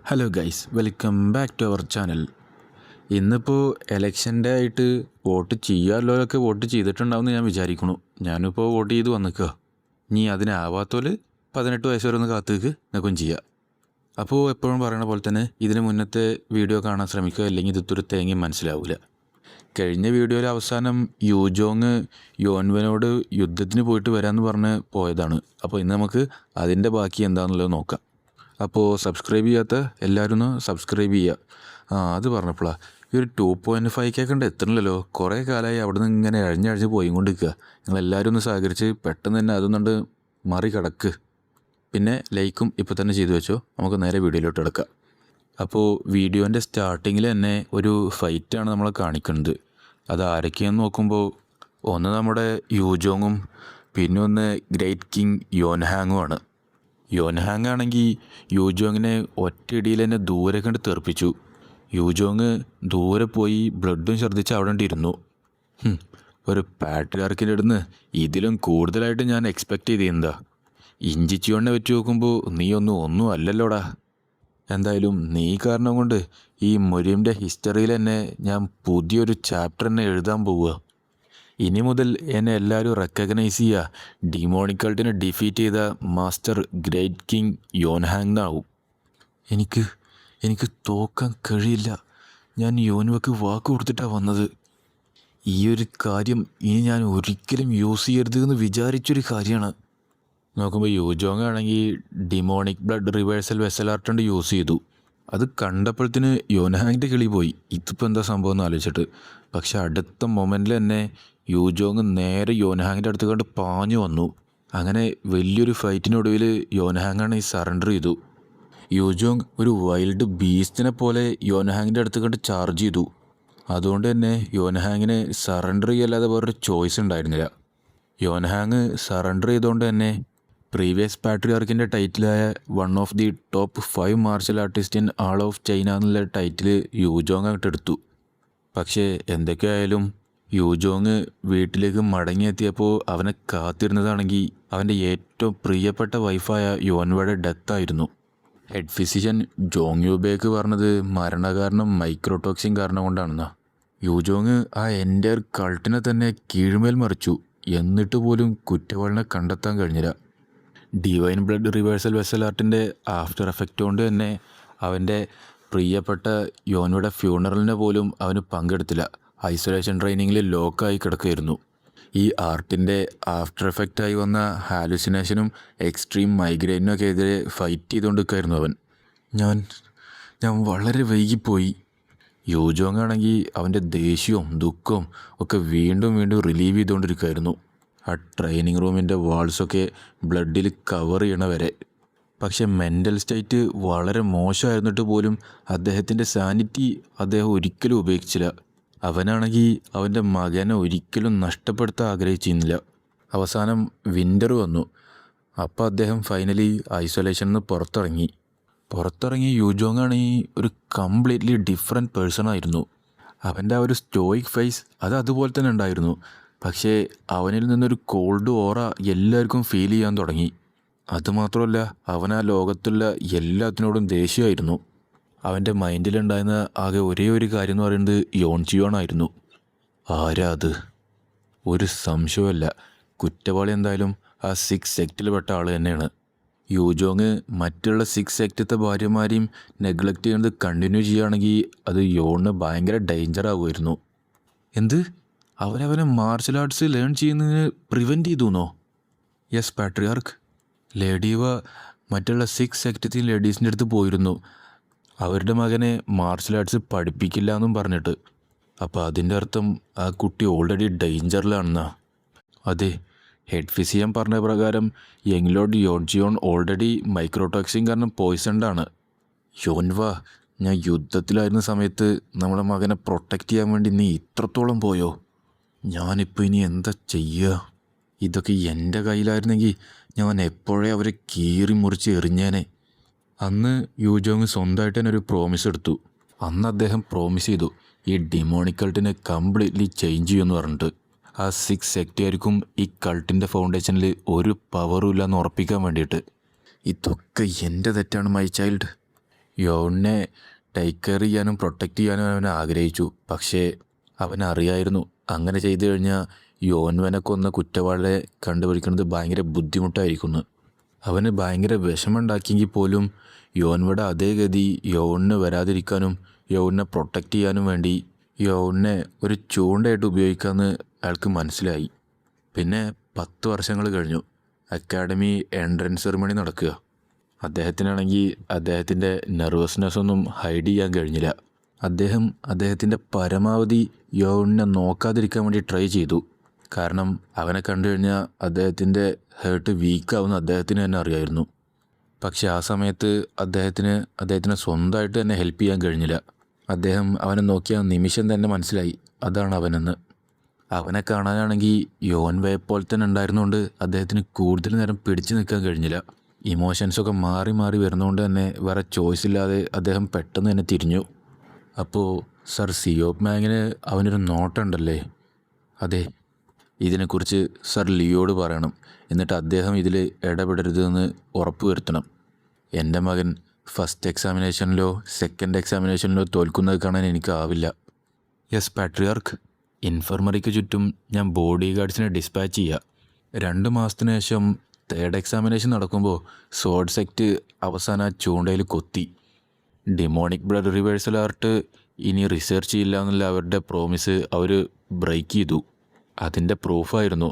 Hello guys, welcome back to our channel. ഇന്നിപ്പോൾ എലക്ഷൻ്റെ ആയിട്ട് വോട്ട് ചെയ്യാറുള്ളവരൊക്കെ വോട്ട് ചെയ്തിട്ടുണ്ടാവുമെന്ന് ഞാൻ വിചാരിക്കണു. ഞാനിപ്പോൾ വോട്ട് ചെയ്ത് വന്നിക്കുക. ഇനി അതിനാവാത്തോല് 18 വയസ്സ് വരെ ഒന്ന് കാത്തുനിൽക്ക് നിൽക്കുകയും ചെയ്യുക. അപ്പോൾ എപ്പോഴും പറയണ പോലെ തന്നെ ഇതിന് മുന്നത്തെ വീഡിയോ കാണാൻ ശ്രമിക്കുക, അല്ലെങ്കിൽ ഇതൊരു തേങ്ങയും മനസ്സിലാവില്ല. കഴിഞ്ഞ വീഡിയോയിൽ അവസാനം യൂജോങ് യോൻവനോട് യുദ്ധത്തിന് പോയിട്ട് വരാമെന്ന് പറഞ്ഞ് പോയതാണ്. അപ്പോൾ ഇന്ന് നമുക്ക് അതിൻ്റെ ബാക്കി എന്താണെന്നുള്ളത് നോക്കാം. അപ്പോൾ സബ്സ്ക്രൈബ് ചെയ്യാത്ത എല്ലാവരും ഒന്ന് സബ്സ്ക്രൈബ് ചെയ്യുക. അത് പറഞ്ഞപ്പോഴാണ് ഈ ഒരു 2.5K കണ്ട് എത്തണില്ലല്ലോ. കുറേ കാലമായി അവിടെ നിന്ന് ഇങ്ങനെ അഴിഞ്ഞഴിഞ്ഞ് പോയിക്കൊണ്ടിരിക്കുക. നിങ്ങളെല്ലാവരും ഒന്ന് സഹകരിച്ച് പെട്ടെന്ന് തന്നെ അതൊന്നുകൊണ്ട് മറികടക്ക്. പിന്നെ ലൈക്കും ഇപ്പോൾ തന്നെ ചെയ്തു വെച്ചോ. നമുക്ക് നേരെ വീഡിയോയിലോട്ട് എടുക്കാം. അപ്പോൾ വീഡിയോൻ്റെ സ്റ്റാർട്ടിങ്ങിൽ തന്നെ ഒരു ഫൈറ്റാണ് നമ്മളെ കാണിക്കുന്നത്. അത് ആരൊക്കെയാണെന്ന് നോക്കുമ്പോൾ ഒന്ന് നമ്മുടെ യൂജോങ്ങും പിന്നെ ഒന്ന് ഗ്രേറ്റ് കിങ് യോൻഹാങ്ങുമാണ്. യോൻഹാങ് ആണെങ്കിൽ യൂജോങ്ങിനെ ഒറ്റയിടിയിൽ തന്നെ ദൂരെ കണ്ട് തെറിപ്പിച്ചു. യൂജോങ് ദൂരെ പോയി ബ്ലഡും ഛർദ്ദിച്ച് അവിടെ ഇരുന്നു. ഒരു പാട്രിയാർക്കിൻ്റെ അടുത്ത് ഇതിലും കൂടുതലായിട്ട് ഞാൻ എക്സ്പെക്റ്റ് ചെയ്തെന്താ. ഇഞ്ചിച്ചിയോണ്ണെ വെച്ച് നോക്കുമ്പോൾ നീ ഒന്നും അല്ലല്ലോടാ. എന്തായാലും നീ കാരണം കൊണ്ട് ഈ മുരീമിൻ്റെ ഹിസ്റ്ററിയിൽ തന്നെ ഞാൻ പുതിയൊരു ചാപ്റ്റർ തന്നെ എഴുതാൻ പോവുക. ഇനി മുതൽ എന്നെ എല്ലാവരും റെക്കഗ്നൈസ് ചെയ്യുക ഡിമോണിക് കൾട്ടിനെ ഡിഫീറ്റ് ചെയ്ത മാസ്റ്റർ ഗ്രേറ്റ് കിങ് യോൻഹാങ് എന്നാവും. എനിക്ക് തോക്കാൻ കഴിയില്ല. ഞാൻ യോൻവക്ക് വാക്ക് കൊടുത്തിട്ടാണ് വന്നത്. ഈ ഒരു കാര്യം ഇനി ഞാൻ ഒരിക്കലും യൂസ് ചെയ്യരുത് എന്ന് വിചാരിച്ചൊരു കാര്യമാണ്. നോക്കുമ്പോൾ യൂജോങ് ആണെങ്കിൽ demonic blood reversal vessel art use ചെയ്തു. അത് കണ്ടപ്പോഴത്തേന് യോൻഹാങ്ങിൻ്റെ കിളി പോയി. ഇതിപ്പോൾ എന്താ സംഭവം എന്ന് ആലോചിച്ചിട്ട്. പക്ഷെ അടുത്ത മൊമെൻറ്റിൽ തന്നെ യൂജോങ് നേരെ യോൻഹാങ്ങിൻ്റെ അടുത്ത് കണ്ട് പാഞ്ഞു വന്നു. അങ്ങനെ വലിയൊരു ഫൈറ്റിനൊടുവിൽ യോൻഹാങ്ങാണ് ഈ സറണ്ടർ ചെയ്തു. യൂജോങ് ഒരു വൈൽഡ് ബീസ്റ്റിനെ പോലെ യോൻഹാങ്ങിൻ്റെ അടുത്ത് കണ്ട് ചാർജ് ചെയ്തു. അതുകൊണ്ട് തന്നെ യോൻഹാങ്ങിന് സറണ്ടർ ചെയ്യല്ലാതെ വേറൊരു ചോയ്സ് ഉണ്ടായിരുന്നില്ല. യോൻഹാങ് സറണ്ടർ ചെയ്തുകൊണ്ട് തന്നെ പ്രീവിയസ് പാട്രിയാർക്കിൻ്റെ ടൈറ്റിലായ one of the top 5 martial artist in all of China എന്നുള്ള ടൈറ്റിൽ യൂജോങ് അങ്ങോട്ട് എടുത്തു. പക്ഷേ എന്തൊക്കെയായാലും യൂജോങ് വീട്ടിലേക്ക് മടങ്ങിയെത്തിയപ്പോൾ അവനെ കാത്തിരുന്നതാണെങ്കിൽ അവൻ്റെ ഏറ്റവും പ്രിയപ്പെട്ട വൈഫായ യോൻവയുടെ ഡെത്തായിരുന്നു. ഹെഡ് ഫിസിഷ്യൻ ജോങ് യുബേക്ക് പറഞ്ഞത് മരണകാരണം മൈക്രോടോക്സിൻ കാരണം കൊണ്ടാണെന്നാ. യൂജോങ് ആ എൻ്റയർ കൾട്ടിനെ തന്നെ കീഴ്മേൽ മറിച്ചു. എന്നിട്ട് പോലും കുറ്റവാളിനെ കണ്ടെത്താൻ കഴിഞ്ഞില്ല. ഡിവൈൻ ബ്ലഡ് റിവേഴ്സൽ വെസൽ ആർട്ടിൻ്റെ ആഫ്റ്റർ എഫക്റ്റ് കൊണ്ട് തന്നെ അവൻ്റെ പ്രിയപ്പെട്ട യോൻവയുടെ ഫ്യൂണറലിനെ പോലും അവന് പങ്കെടുത്തില്ല. ഐസൊലേഷൻ ട്രെയിനിങ്ങിൽ ലോക്കായി കിടക്കുകയായിരുന്നു. ഈ ആർട്ടിൻ്റെ ആഫ്റ്റർ എഫക്റ്റായി വന്ന ഹാലുസിനേഷനും എക്സ്ട്രീം മൈഗ്രെയിനും ഒക്കെ എതിരെ ഫൈറ്റ് ചെയ്തുകൊണ്ടിരിക്കുകയായിരുന്നു അവൻ. ഞാൻ വളരെ വൈകിപ്പോയി. യൂജോങ് ആണെങ്കിൽ അവൻ്റെ ദേഷ്യവും ദുഃഖവും ഒക്കെ വീണ്ടും റിലീവ് ചെയ്തുകൊണ്ടിരിക്കുകയായിരുന്നു. ആ ട്രെയിനിങ് റൂമിൻ്റെ വാൾസൊക്കെ ബ്ലഡിൽ കവർ ചെയ്യണ വരെ. പക്ഷെ മെൻ്റൽ സ്റ്റേറ്റ് വളരെ മോശമായിരുന്നിട്ട് പോലും അദ്ദേഹത്തിൻ്റെ സാനിറ്റി അദ്ദേഹം ഒരിക്കലും ഉപേക്ഷിച്ചില്ല. അവനാണെങ്കിൽ അവൻ്റെ മകനെ ഒരിക്കലും നഷ്ടപ്പെടുത്താൻ ആഗ്രഹിച്ചിരുന്നില്ല. അവസാനം വിൻ്റർ വന്നു. അപ്പോൾ അദ്ദേഹം ഫൈനലി ഐസൊലേഷനിൽ നിന്ന് പുറത്തിറങ്ങി യൂജോങ് ആണെങ്കിൽ ഒരു കംപ്ലീറ്റ്ലി ഡിഫറെൻറ്റ് പേഴ്സണായിരുന്നു. അവൻ്റെ ആ ഒരു സ്റ്റോയിക് ഫേസ് അതുപോലെ തന്നെ ഉണ്ടായിരുന്നു. പക്ഷേ അവനിൽ നിന്നൊരു കോൾഡ് ഓറ എല്ലാവർക്കും ഫീൽ ചെയ്യാൻ തുടങ്ങി. അതുമാത്രമല്ല, അവൻ ആ ലോകത്തുള്ള എല്ലാത്തിനോടും ദേഷ്യമായിരുന്നു. അവൻ്റെ മൈൻഡിലുണ്ടായിരുന്ന ആകെ ഒരേ ഒരു കാര്യം എന്ന് പറയുന്നത് യോൺജിയോണായിരുന്നു. ആരാ അത്? ഒരു സംശയമല്ല, കുറ്റവാളി എന്തായാലും ആ 6 സെക്റ്റിൽ പെട്ട ആൾ തന്നെയാണ്. യൂജോങ് മറ്റുള്ള 6 സെക്റ്റത്തെ ഭാര്യമാരെയും നെഗ്ലക്റ്റ് ചെയ്യുന്നത് കണ്ടിന്യൂ ചെയ്യുകയാണെങ്കിൽ അത് യോണിന് ഭയങ്കര ഡേഞ്ചർ ആകുമായിരുന്നു. എന്ത്? അവനവനെ മാർഷൽ ആർട്സ് ലേൺ ചെയ്യുന്നതിന് പ്രിവെൻറ്റ് ചെയ്തുവെന്നോ? Yes patriarch. ലേഡീവ മറ്റുള്ള 6 സെക്റ്റത്തെയും ലേഡീസിൻ്റെ അടുത്ത് പോയിരുന്നു, അവരുടെ മകനെ മാർഷൽ ആർട്സ് പഠിപ്പിക്കില്ല എന്നും പറഞ്ഞിട്ട്. അപ്പോൾ അതിൻ്റെ അർത്ഥം ആ കുട്ടി ഓൾറെഡി ഡേഞ്ചറിലാണെന്നാ? അതെ, ഹെഡ് ഫിസിഷ്യൻ പറഞ്ഞ പ്രകാരം യങ് ലോർഡ് യോൺജിയോൺ ഓൾറെഡി മൈക്രോടോക്സിൻ കാരണം പോയിസൺഡാണ്. യോൻവ, ഞാൻ യുദ്ധത്തിലായിരുന്ന സമയത്ത് നമ്മുടെ മകനെ പ്രൊട്ടക്റ്റ് ചെയ്യാൻ വേണ്ടി നീ ഇത്രത്തോളം പോയോ? ഞാനിപ്പോൾ ഇനി എന്താ ചെയ്യുക? ഇതൊക്കെ എൻ്റെ കയ്യിലായിരുന്നെങ്കിൽ ഞാൻ എപ്പോഴേ അവരെ കീറി മുറിച്ച് എറിഞ്ഞേനെ. അന്ന് യൂജോങ് സ്വന്തമായിട്ട് തന്നെ ഒരു പ്രോമിസ് എടുത്തു. അന്ന് അദ്ദേഹം പ്രോമിസ് ചെയ്തു ഈ ഡിമോണിക് കൾട്ടിനെ കംപ്ലീറ്റ്ലി ചേഞ്ച് ചെയ്യുമെന്ന് പറഞ്ഞിട്ട്. ആ 6 സെക്റ്റുകാർക്കും ഈ കൾട്ടിൻ്റെ ഫൗണ്ടേഷനിൽ ഒരു പവറും ഇല്ലയെന്ന് ഉറപ്പിക്കാൻ വേണ്ടിയിട്ട്. ഇതൊക്കെ എൻ്റെ തെറ്റാണ് മൈ ചൈൽഡ്. യോണിനെ ടേക്ക് കെയർ ചെയ്യാനും പ്രൊട്ടക്റ്റ് ചെയ്യാനും അവൻ ആഗ്രഹിച്ചു. പക്ഷേ അവനറിയായിരുന്നു അങ്ങനെ ചെയ്തു കഴിഞ്ഞാൽ യോൻവനെ കൊന്ന കുറ്റവാളിയെ കണ്ടുപിടിക്കുന്നത് ഭയങ്കര ബുദ്ധിമുട്ടായിരിക്കുന്നു. അവന് ഭയങ്കര വിഷമമുണ്ടാക്കിയെങ്കിൽ പോലും യോൻവയുടെ അതേ ഗതി യോണിന് വരാതിരിക്കാനും യോണിനെ പ്രൊട്ടക്റ്റ് ചെയ്യാനും വേണ്ടി യോണിനെ ഒരു ചൂണ്ടയായിട്ട് ഉപയോഗിക്കാമെന്ന് അയാൾക്ക് മനസ്സിലായി. പിന്നെ 10 വർഷങ്ങൾ കഴിഞ്ഞു. അക്കാഡമി എൻട്രൻസ് സെറിമണി നടക്കുക. അദ്ദേഹത്തിനാണെങ്കിൽ അദ്ദേഹത്തിൻ്റെ നെർവസ്നെസ് ഒന്നും ഹൈഡ് ചെയ്യാൻ കഴിഞ്ഞില്ല. അദ്ദേഹത്തിൻ്റെ പരമാവധി യോണിനെ നോക്കാതിരിക്കാൻ വേണ്ടി ട്രൈ ചെയ്തു. കാരണം അവനെ കണ്ടു കഴിഞ്ഞാൽ അദ്ദേഹത്തിൻ്റെ ഹേർട്ട് വീക്കാവുന്ന അദ്ദേഹത്തിന് തന്നെ അറിയായിരുന്നു. പക്ഷെ ആ സമയത്ത് അദ്ദേഹത്തിന് സ്വന്തമായിട്ട് തന്നെ ഹെൽപ്പ് ചെയ്യാൻ കഴിഞ്ഞില്ല. അവനെ നോക്കിയ നിമിഷം തന്നെ മനസ്സിലായി അതാണ് അവനെന്ന്. അവനെ കാണാനാണെങ്കിൽ യോൻവയെ പോലെ തന്നെ ഉണ്ടായിരുന്നുകൊണ്ട് അദ്ദേഹത്തിന് കൂടുതൽ നേരം പിടിച്ചു നിൽക്കാൻ കഴിഞ്ഞില്ല. ഇമോഷൻസൊക്കെ മാറി മാറി വരുന്നതുകൊണ്ട് തന്നെ വേറെ ചോയ്സ് ഇല്ലാതെ അദ്ദേഹം പെട്ടെന്ന് തന്നെ തിരിഞ്ഞു. അപ്പോൾ സർ സിയോപ് മാങ്ങിന് അവനൊരു നോട്ടുണ്ടല്ലേ? അതെ, ഇതിനെക്കുറിച്ച് സർ ലിയോട് പറയണം. എന്നിട്ട് അദ്ദേഹം ഇതിൽ ഇടപെടരുതെന്ന് ഉറപ്പ് വരുത്തണം. എൻ്റെ മകൻ ഫസ്റ്റ് എക്സാമിനേഷനിലോ സെക്കൻഡ് എക്സാമിനേഷനിലോ തോൽക്കുന്നത് കാണാൻ എനിക്കാവില്ല. Yes patriarch. ഇൻഫർമറിക്ക് ചുറ്റും ഞാൻ ബോഡി ഗാർഡ്സിനെ ഡിസ്പാച്ച് ചെയ്യുക. 2 മാസത്തിന് ശേഷം തേർഡ് എക്സാമിനേഷൻ നടക്കുമ്പോൾ സോഡ് സെക്റ്റ് അവസാന ചൂണ്ടയിൽ കൊത്തി. ഡിമോണിക് ബ്ലഡ് റിവേഴ്സൽ ആർട്ട് ഇനി റിസർച്ച് ചെയ്യില്ല എന്നുള്ള അവരുടെ പ്രോമിസ് അവർ ബ്രേക്ക് ചെയ്തു. അതിൻ്റെ പ്രൂഫായിരുന്നു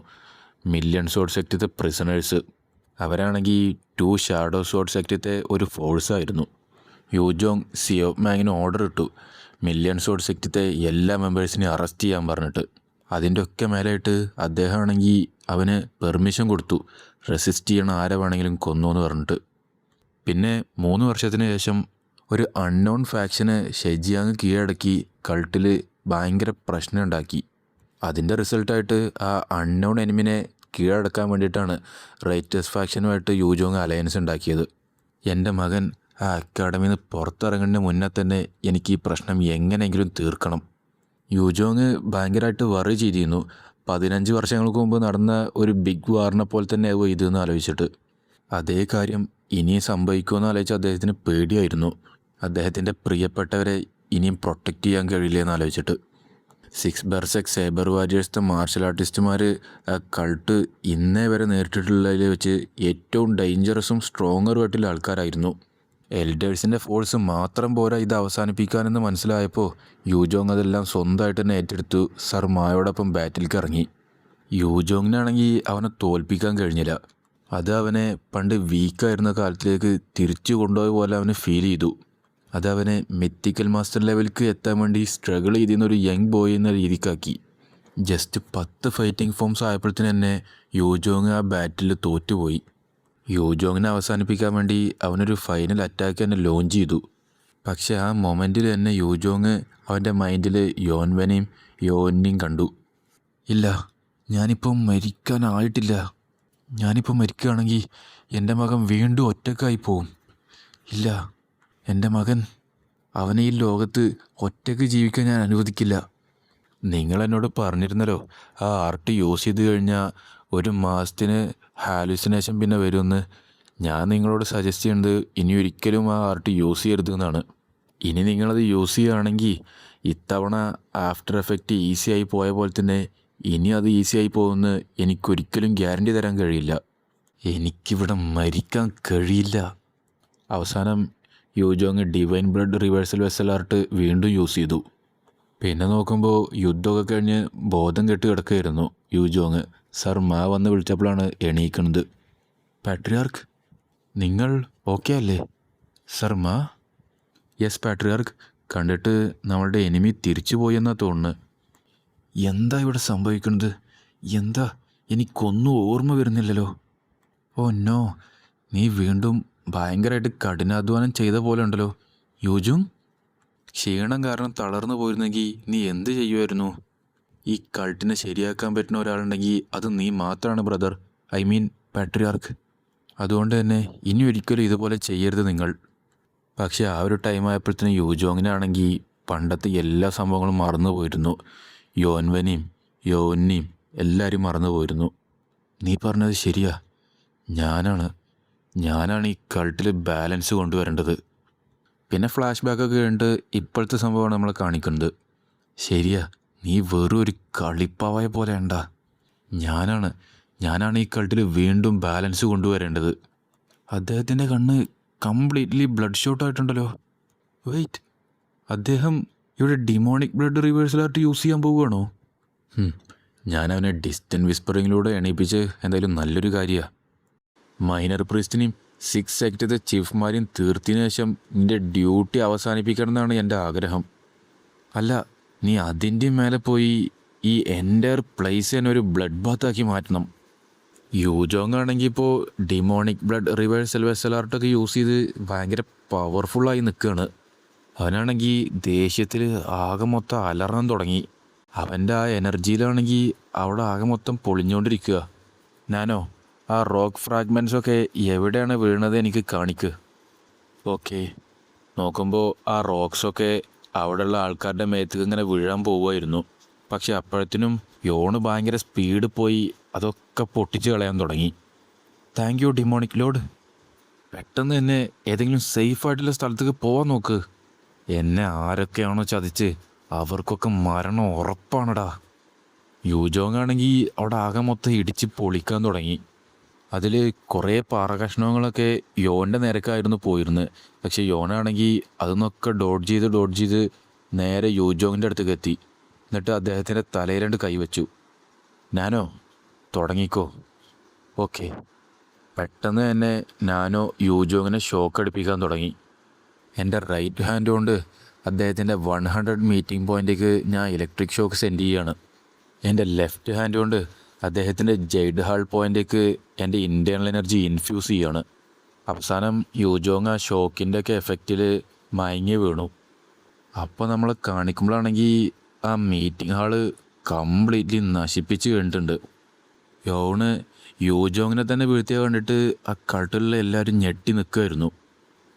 മില്യൺ സോഡ് സെക്റ്റത്തെ പ്രിസണേഴ്സ്. അവരാണെങ്കിൽ 2 ഷാഡോ സോഡ് സെക്റ്റത്തെ ഒരു ഫോഴ്സായിരുന്നു. യൂജോങ് സിയോപ് മാങ്ങിന് ഓർഡർ ഇട്ടു മില്യൺ സോഡ് സെക്റ്റത്തെ എല്ലാ മെമ്പേഴ്സിനെയും അറസ്റ്റ് ചെയ്യാൻ പറഞ്ഞിട്ട്. അതിൻ്റെ ഒക്കെ മേലായിട്ട് അദ്ദേഹമാണെങ്കിൽ അവന് പെർമിഷൻ കൊടുത്തു റെസിസ്റ്റ് ചെയ്യണ ആരെ വേണമെങ്കിലും കൊന്നു എന്ന് പറഞ്ഞിട്ട്. പിന്നെ 3 വർഷത്തിന് ശേഷം ഒരു അൺനോൺ ഫാക്ഷന് ഷെജിയാങ് കീഴടക്കി കൾട്ടിൽ ഭയങ്കര പ്രശ്നം ഉണ്ടാക്കി. അതിൻ്റെ റിസൾട്ടായിട്ട് ആ അൺനോൺ എനിമിനെ കീഴടക്കാൻ വേണ്ടിയിട്ടാണ് റൈറ്റേഴ്സ് ഫാക്ഷനുമായിട്ട് യൂജോങ് അലയൻസ് ഉണ്ടാക്കിയത്. എൻ്റെ മകൻ ആ അക്കാഡമിയിൽ നിന്ന് പുറത്തിറങ്ങുന്നതിന് മുന്നേ തന്നെ എനിക്ക് ഈ പ്രശ്നം എങ്ങനെയെങ്കിലും തീർക്കണം. യൂജോങ് ഭയങ്കരമായിട്ട് വറി ചെയ്തിരുന്നു. 15 വർഷങ്ങൾക്ക് മുമ്പ് നടന്ന ഒരു ബിഗ് വാറിനെ പോലെ തന്നെ ആവും ഇതെന്ന് ആലോചിച്ചിട്ട്. അതേ കാര്യം ഇനിയും സംഭവിക്കുമെന്ന് ആലോചിച്ച് അദ്ദേഹത്തിന് പേടിയായിരുന്നു. അദ്ദേഹത്തിൻ്റെ പ്രിയപ്പെട്ടവരെ ഇനിയും പ്രൊട്ടക്റ്റ് ചെയ്യാൻ കഴിയില്ലെന്ന് ആലോചിച്ചിട്ട്. 6 ബെർസെക് സേബർ വാരിയേഴ്സിൻ്റെ മാർഷൽ ആർട്ടിസ്റ്റുമാർ ആ കൾട്ട് ഇന്നേ വരെ നേരിട്ടിട്ടുള്ളതിൽ വെച്ച് ഏറ്റവും ഡേഞ്ചറസും സ്ട്രോങ്ങറുമായിട്ടുള്ള ആൾക്കാരായിരുന്നു. എൽഡേഴ്സിൻ്റെ ഫോഴ്സ് മാത്രം പോരാ ഇത് അവസാനിപ്പിക്കാനെന്ന് മനസ്സിലായപ്പോൾ യൂജോങ് അതെല്ലാം സ്വന്തമായിട്ട് തന്നെ ഏറ്റെടുത്തു സർ മായോടൊപ്പം ബാറ്റിലേക്ക് ഇറങ്ങി. യൂജോങ്ങിനാണെങ്കിൽ അവനെ തോൽപ്പിക്കാൻ കഴിഞ്ഞില്ല. അത് അവനെ പണ്ട് വീക്കായിരുന്ന കാലത്തിലേക്ക് തിരിച്ചു കൊണ്ടുപോയ പോലെ അവന് ഫീൽ ചെയ്തു. അതവനെ മിത്തിക്കൽ മാസ്റ്റർ ലെവലിലേക്ക് എത്താൻ വേണ്ടി സ്ട്രഗിൾ ചെയ്തിരുന്നൊരു യങ് ബോയ് എന്ന രീതിക്കാക്കി. ജസ്റ്റ് 10 ഫൈറ്റിംഗ് ഫോംസ് ആയപ്പോഴത്തേന് തന്നെ യൂജോങ് ആ ബാറ്റിൽ തോറ്റുപോയി. യൂജോങ്ങിനെ അവസാനിപ്പിക്കാൻ വേണ്ടി അവനൊരു ഫൈനൽ അറ്റാക്ക് തന്നെ ലോഞ്ച് ചെയ്തു. പക്ഷെ ആ മൊമെൻറ്റിൽ തന്നെ യൂജോങ് അവൻ്റെ മൈൻഡിൽ യോൻവനെയും യോനിനെയും കണ്ടു. ഇല്ല, ഞാനിപ്പം മരിക്കാനായിട്ടില്ല. ഞാനിപ്പം മരിക്കുകയാണെങ്കിൽ എൻ്റെ മകൻ വീണ്ടും ഒറ്റക്കായി പോവും. ഇല്ല, എൻ്റെ മകൻ അവനെ ഈ ലോകത്ത് ഒറ്റയ്ക്ക് ജീവിക്കാൻ ഞാൻ അനുവദിക്കില്ല. നിങ്ങളെന്നോട് പറഞ്ഞിരുന്നല്ലോ ആ ആർട്ട് യൂസ് ചെയ്ത് കഴിഞ്ഞാൽ 1 മാസത്തിന് ഹാലുസിനേഷൻ പിന്നെ വരുമെന്ന്. ഞാൻ നിങ്ങളോട് സജസ്റ്റ് ചെയ്യുന്നത് ഇനി ഒരിക്കലും ആ ആർട്ട് യൂസ് ചെയ്യരുത് എന്നാണ്. ഇനി നിങ്ങളത് യൂസ് ചെയ്യുകയാണെങ്കിൽ ഇത്തവണ ആഫ്റ്റർ എഫക്റ്റ് ഈസി ആയി പോയ പോലെ തന്നെ ഇനി അത് ഈസി ആയി പോകുമെന്ന് എനിക്കൊരിക്കലും ഗ്യാരണ്ടി തരാൻ കഴിയില്ല. എനിക്കിവിടെ മരിക്കാൻ കഴിയില്ല. അവസാനം Yujong divine blood reversal vessel art വീണ്ടും യൂസ് ചെയ്തു. പിന്നെ നോക്കുമ്പോൾ യുദ്ധമൊക്കെ കഴിഞ്ഞ് ബോധം കെട്ട് കിടക്കുകയായിരുന്നു യൂജോങ്. സർ മാ വന്ന് വിളിച്ചപ്പോഴാണ് എണീക്കുന്നത്. പാട്രിയാർക്ക്, നിങ്ങൾ ഓക്കെ അല്ലേ? സർ മാ? Yes patriarch. കണ്ടിട്ട് നമ്മളുടെ എനിമി തിരിച്ചു പോയെന്നാണ് തോന്നുന്നത്. എന്താ ഇവിടെ സംഭവിക്കുന്നത്? എന്താ എനിക്കൊന്നും ഓർമ്മ വരുന്നില്ലല്ലോ. ഓ നോ, നീ വീണ്ടും ഭയങ്കരമായിട്ട് കഠിനാധ്വാനം ചെയ്ത പോലെ ഉണ്ടല്ലോ യൂജോങ്. ക്ഷീണം കാരണം തളർന്നു പോയിരുന്നെങ്കിൽ നീ എന്ത് ചെയ്യുമായിരുന്നു? ഈ കൾട്ടിനെ ശരിയാക്കാൻ പറ്റുന്ന ഒരാളുണ്ടെങ്കിൽ അത് നീ മാത്രമാണ് ബ്രദർ, ഐ മീൻ പാട്രിയാർക്ക്. അതുകൊണ്ട് തന്നെ ഇനി ഒരിക്കലും ഇതുപോലെ ചെയ്യരുത് നിങ്ങൾ. പക്ഷേ ആ ഒരു ടൈം ആയപ്പോഴത്തേനും യൂജോങ്ങിനാണെങ്കിൽ പണ്ടത്തെ എല്ലാ സംഭവങ്ങളും മറന്നു പോയിരുന്നു. യോൻവനെയും യോനിനെയും എല്ലാവരും മറന്നു പോയിരുന്നു. നീ പറഞ്ഞത് ശരിയാ. ഞാനാണ് ഈ കൾട്ടിൽ ബാലൻസ് കൊണ്ടുവരേണ്ടത്. പിന്നെ ഫ്ലാഷ് ബാക്കൊക്കെ കണ്ട് ഇപ്പോഴത്തെ സംഭവമാണ് നമ്മൾ കാണിക്കുന്നത്. ശരിയാ, നീ വെറും ഒരു കളിപ്പാവായ പോലെ ഉണ്ടാ. ഞാനാണ് ഈ കളിയിൽ വീണ്ടും ബാലൻസ് കൊണ്ടുവരേണ്ടത്. അദ്ദേഹത്തിൻ്റെ കണ്ണ് കംപ്ലീറ്റ്ലി ബ്ലഡ് ഷോട്ട് ആയിട്ടുണ്ടല്ലോ. വെയിറ്റ്, അദ്ദേഹം ഇവിടെ demonic blood reversal art use ചെയ്യാൻ പോവുകയാണോ? ഞാനവനെ ഡിസ്റ്റൻറ്റ് വിസ്പറിങ്ങിലൂടെ എണീപ്പിച്ച് എന്തായാലും നല്ലൊരു കാര്യമാണ്. മൈനർ പ്രീസ്റ്റിനെയും 6 സെക്ടത്തെ ചീഫ്മാരെയും തീർത്തിനു ശേഷം നിൻ്റെ ഡ്യൂട്ടി അവസാനിപ്പിക്കണം എന്നാണ് എൻ്റെ ആഗ്രഹം. അല്ല, നീ അതിൻ്റെ മേലെ പോയി ഈ എൻ്റയർ പ്ലേസ് തന്നെ ഒരു ബ്ലഡ് ബാത്താക്കി മാറ്റണം. യൂജോങ് ആണെങ്കിൽ ഇപ്പോൾ ഡിമോണിക് ബ്ലഡ് റിവേഴ്സൽ വെസൽ ആർട്ടൊക്കെ യൂസ് ചെയ്ത് ഭയങ്കര പവർഫുള്ളായി നിൽക്കുകയാണ്. അവനാണെങ്കിൽ ദേഷ്യത്തിൽ ആകെ മൊത്തം അലറാൻ തുടങ്ങി. അവൻ്റെ ആ എനർജിയിലാണെങ്കിൽ അവിടെ ആകെ മൊത്തം പൊളിഞ്ഞുകൊണ്ടിരിക്കുക. ഞാനോ ആ റോക്ക് ഫ്രാഗ്മെൻസൊക്കെ എവിടെയാണ് വീണത് എനിക്ക് കാണിക്കുക. ഓക്കെ, നോക്കുമ്പോൾ ആ റോക്സൊക്കെ അവിടെയുള്ള ആൾക്കാരുടെ മേത്തേക്ക് ഇങ്ങനെ വീഴാൻ പോവുമായിരുന്നു. പക്ഷെ അപ്പോഴത്തേനും യോണ് ഭയങ്കര സ്പീഡ് പോയി അതൊക്കെ പൊട്ടിച്ച് കളയാൻ തുടങ്ങി. Thank you demonic load. പെട്ടെന്ന് തന്നെ ഏതെങ്കിലും സേഫായിട്ടുള്ള സ്ഥലത്തേക്ക് പോകാൻ നോക്ക്. എന്നെ ആരൊക്കെയാണോ ചതിച്ച് അവർക്കൊക്കെ മരണം ഉറപ്പാണടാ. യൂജോങ് ആണെങ്കിൽ അവിടെ ആകെ മൊത്തം ഇടിച്ച് പൊളിക്കാൻ തുടങ്ങി. അതിൽ കുറേ പാറകഷ്ണങ്ങളൊക്കെ യോൻ്റെ നേരക്കായിരുന്നു പോയിരുന്നത്. പക്ഷെ യോനാണെങ്കിൽ അതിന്നൊക്കെ ഡോഡ്ജ് ചെയ്ത് നേരെ യൂജോങ്ങിൻ്റെ അടുത്തേക്ക് എത്തി. എന്നിട്ട് അദ്ദേഹത്തിൻ്റെ തലയിൽ 2 കൈവച്ചു. നാനോ, തുടങ്ങിക്കോ. ഓക്കെ. പെട്ടെന്ന് തന്നെ നാനോ യൂജോങ്ങിനെ ഷോക്ക് അടിപ്പിക്കാൻ തുടങ്ങി. എൻ്റെ റൈറ്റ് ഹാൻഡ് കൊണ്ട് അദ്ദേഹത്തിൻ്റെ 100 മീറ്റിംഗ് പോയിൻറ്റേക്ക് ഞാൻ ഇലക്ട്രിക് ഷോക്ക് സെൻഡ് ചെയ്യുകയാണ്. എൻ്റെ ലെഫ്റ്റ് ഹാൻഡ് കൊണ്ട് അദ്ദേഹത്തിൻ്റെ ജെയ്ഡ് ഹാൾ പോയിൻറ്റേക്ക് എൻ്റെ ഇൻറ്റേർണൽ എനർജി ഇൻഫ്യൂസ് ചെയ്യുകയാണ്. അവസാനം യൂജോങ് ആ ഷോക്കിൻ്റെ ഒക്കെ എഫക്റ്റിൽ മയങ്ങി വീണു. അപ്പോൾ നമ്മൾ കാണിക്കുമ്പോഴാണെങ്കിൽ ആ മീറ്റിംഗ് ഹാള് കംപ്ലീറ്റ്ലി നശിപ്പിച്ച് കഴിഞ്ഞിട്ടുണ്ട്. യൂജോങ്ങിനെ തന്നെ വീഴ്ത്തിയ കണ്ടിട്ട് ആ കൾട്ടിലുള്ള എല്ലാവരും ഞെട്ടി നിൽക്കുമായിരുന്നു.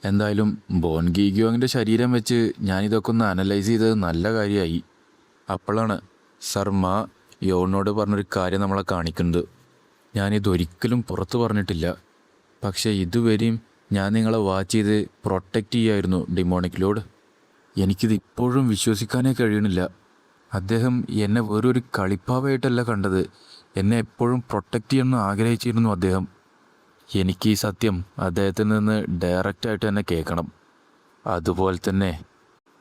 എന്തായാലും ബോൺഗീഗ്യോങ്ങിൻ്റെ ശരീരം വെച്ച് ഞാനിതൊക്കെ ഒന്ന് അനലൈസ് ചെയ്തത് നല്ല കാര്യമായി. അപ്പോഴാണ് സർമ യോണിനോട് പറഞ്ഞൊരു കാര്യം നമ്മളെ കാണിക്കുന്നത്. ഞാനിതൊരിക്കലും പുറത്ത് പറഞ്ഞിട്ടില്ല, പക്ഷേ ഇതുവരെയും ഞാൻ നിങ്ങളെ വാച്ച് ചെയ്ത് പ്രൊട്ടക്റ്റ് ചെയ്യായിരുന്നു ഡിമോണിക് ലോഡ്. എനിക്കിത് ഇപ്പോഴും വിശ്വസിക്കാനേ കഴിയണില്ല. അദ്ദേഹം എന്നെ വെറൊരു കളിപ്പാവായിട്ടല്ല കണ്ടത്, എന്നെ എപ്പോഴും പ്രൊട്ടക്റ്റ് ചെയ്യണമെന്ന് ആഗ്രഹിച്ചിരുന്നു അദ്ദേഹം. എനിക്ക് ഈ സത്യം അദ്ദേഹത്തിൽ നിന്ന് ഡയറക്റ്റായിട്ട് തന്നെ കേൾക്കണം. അതുപോലെ തന്നെ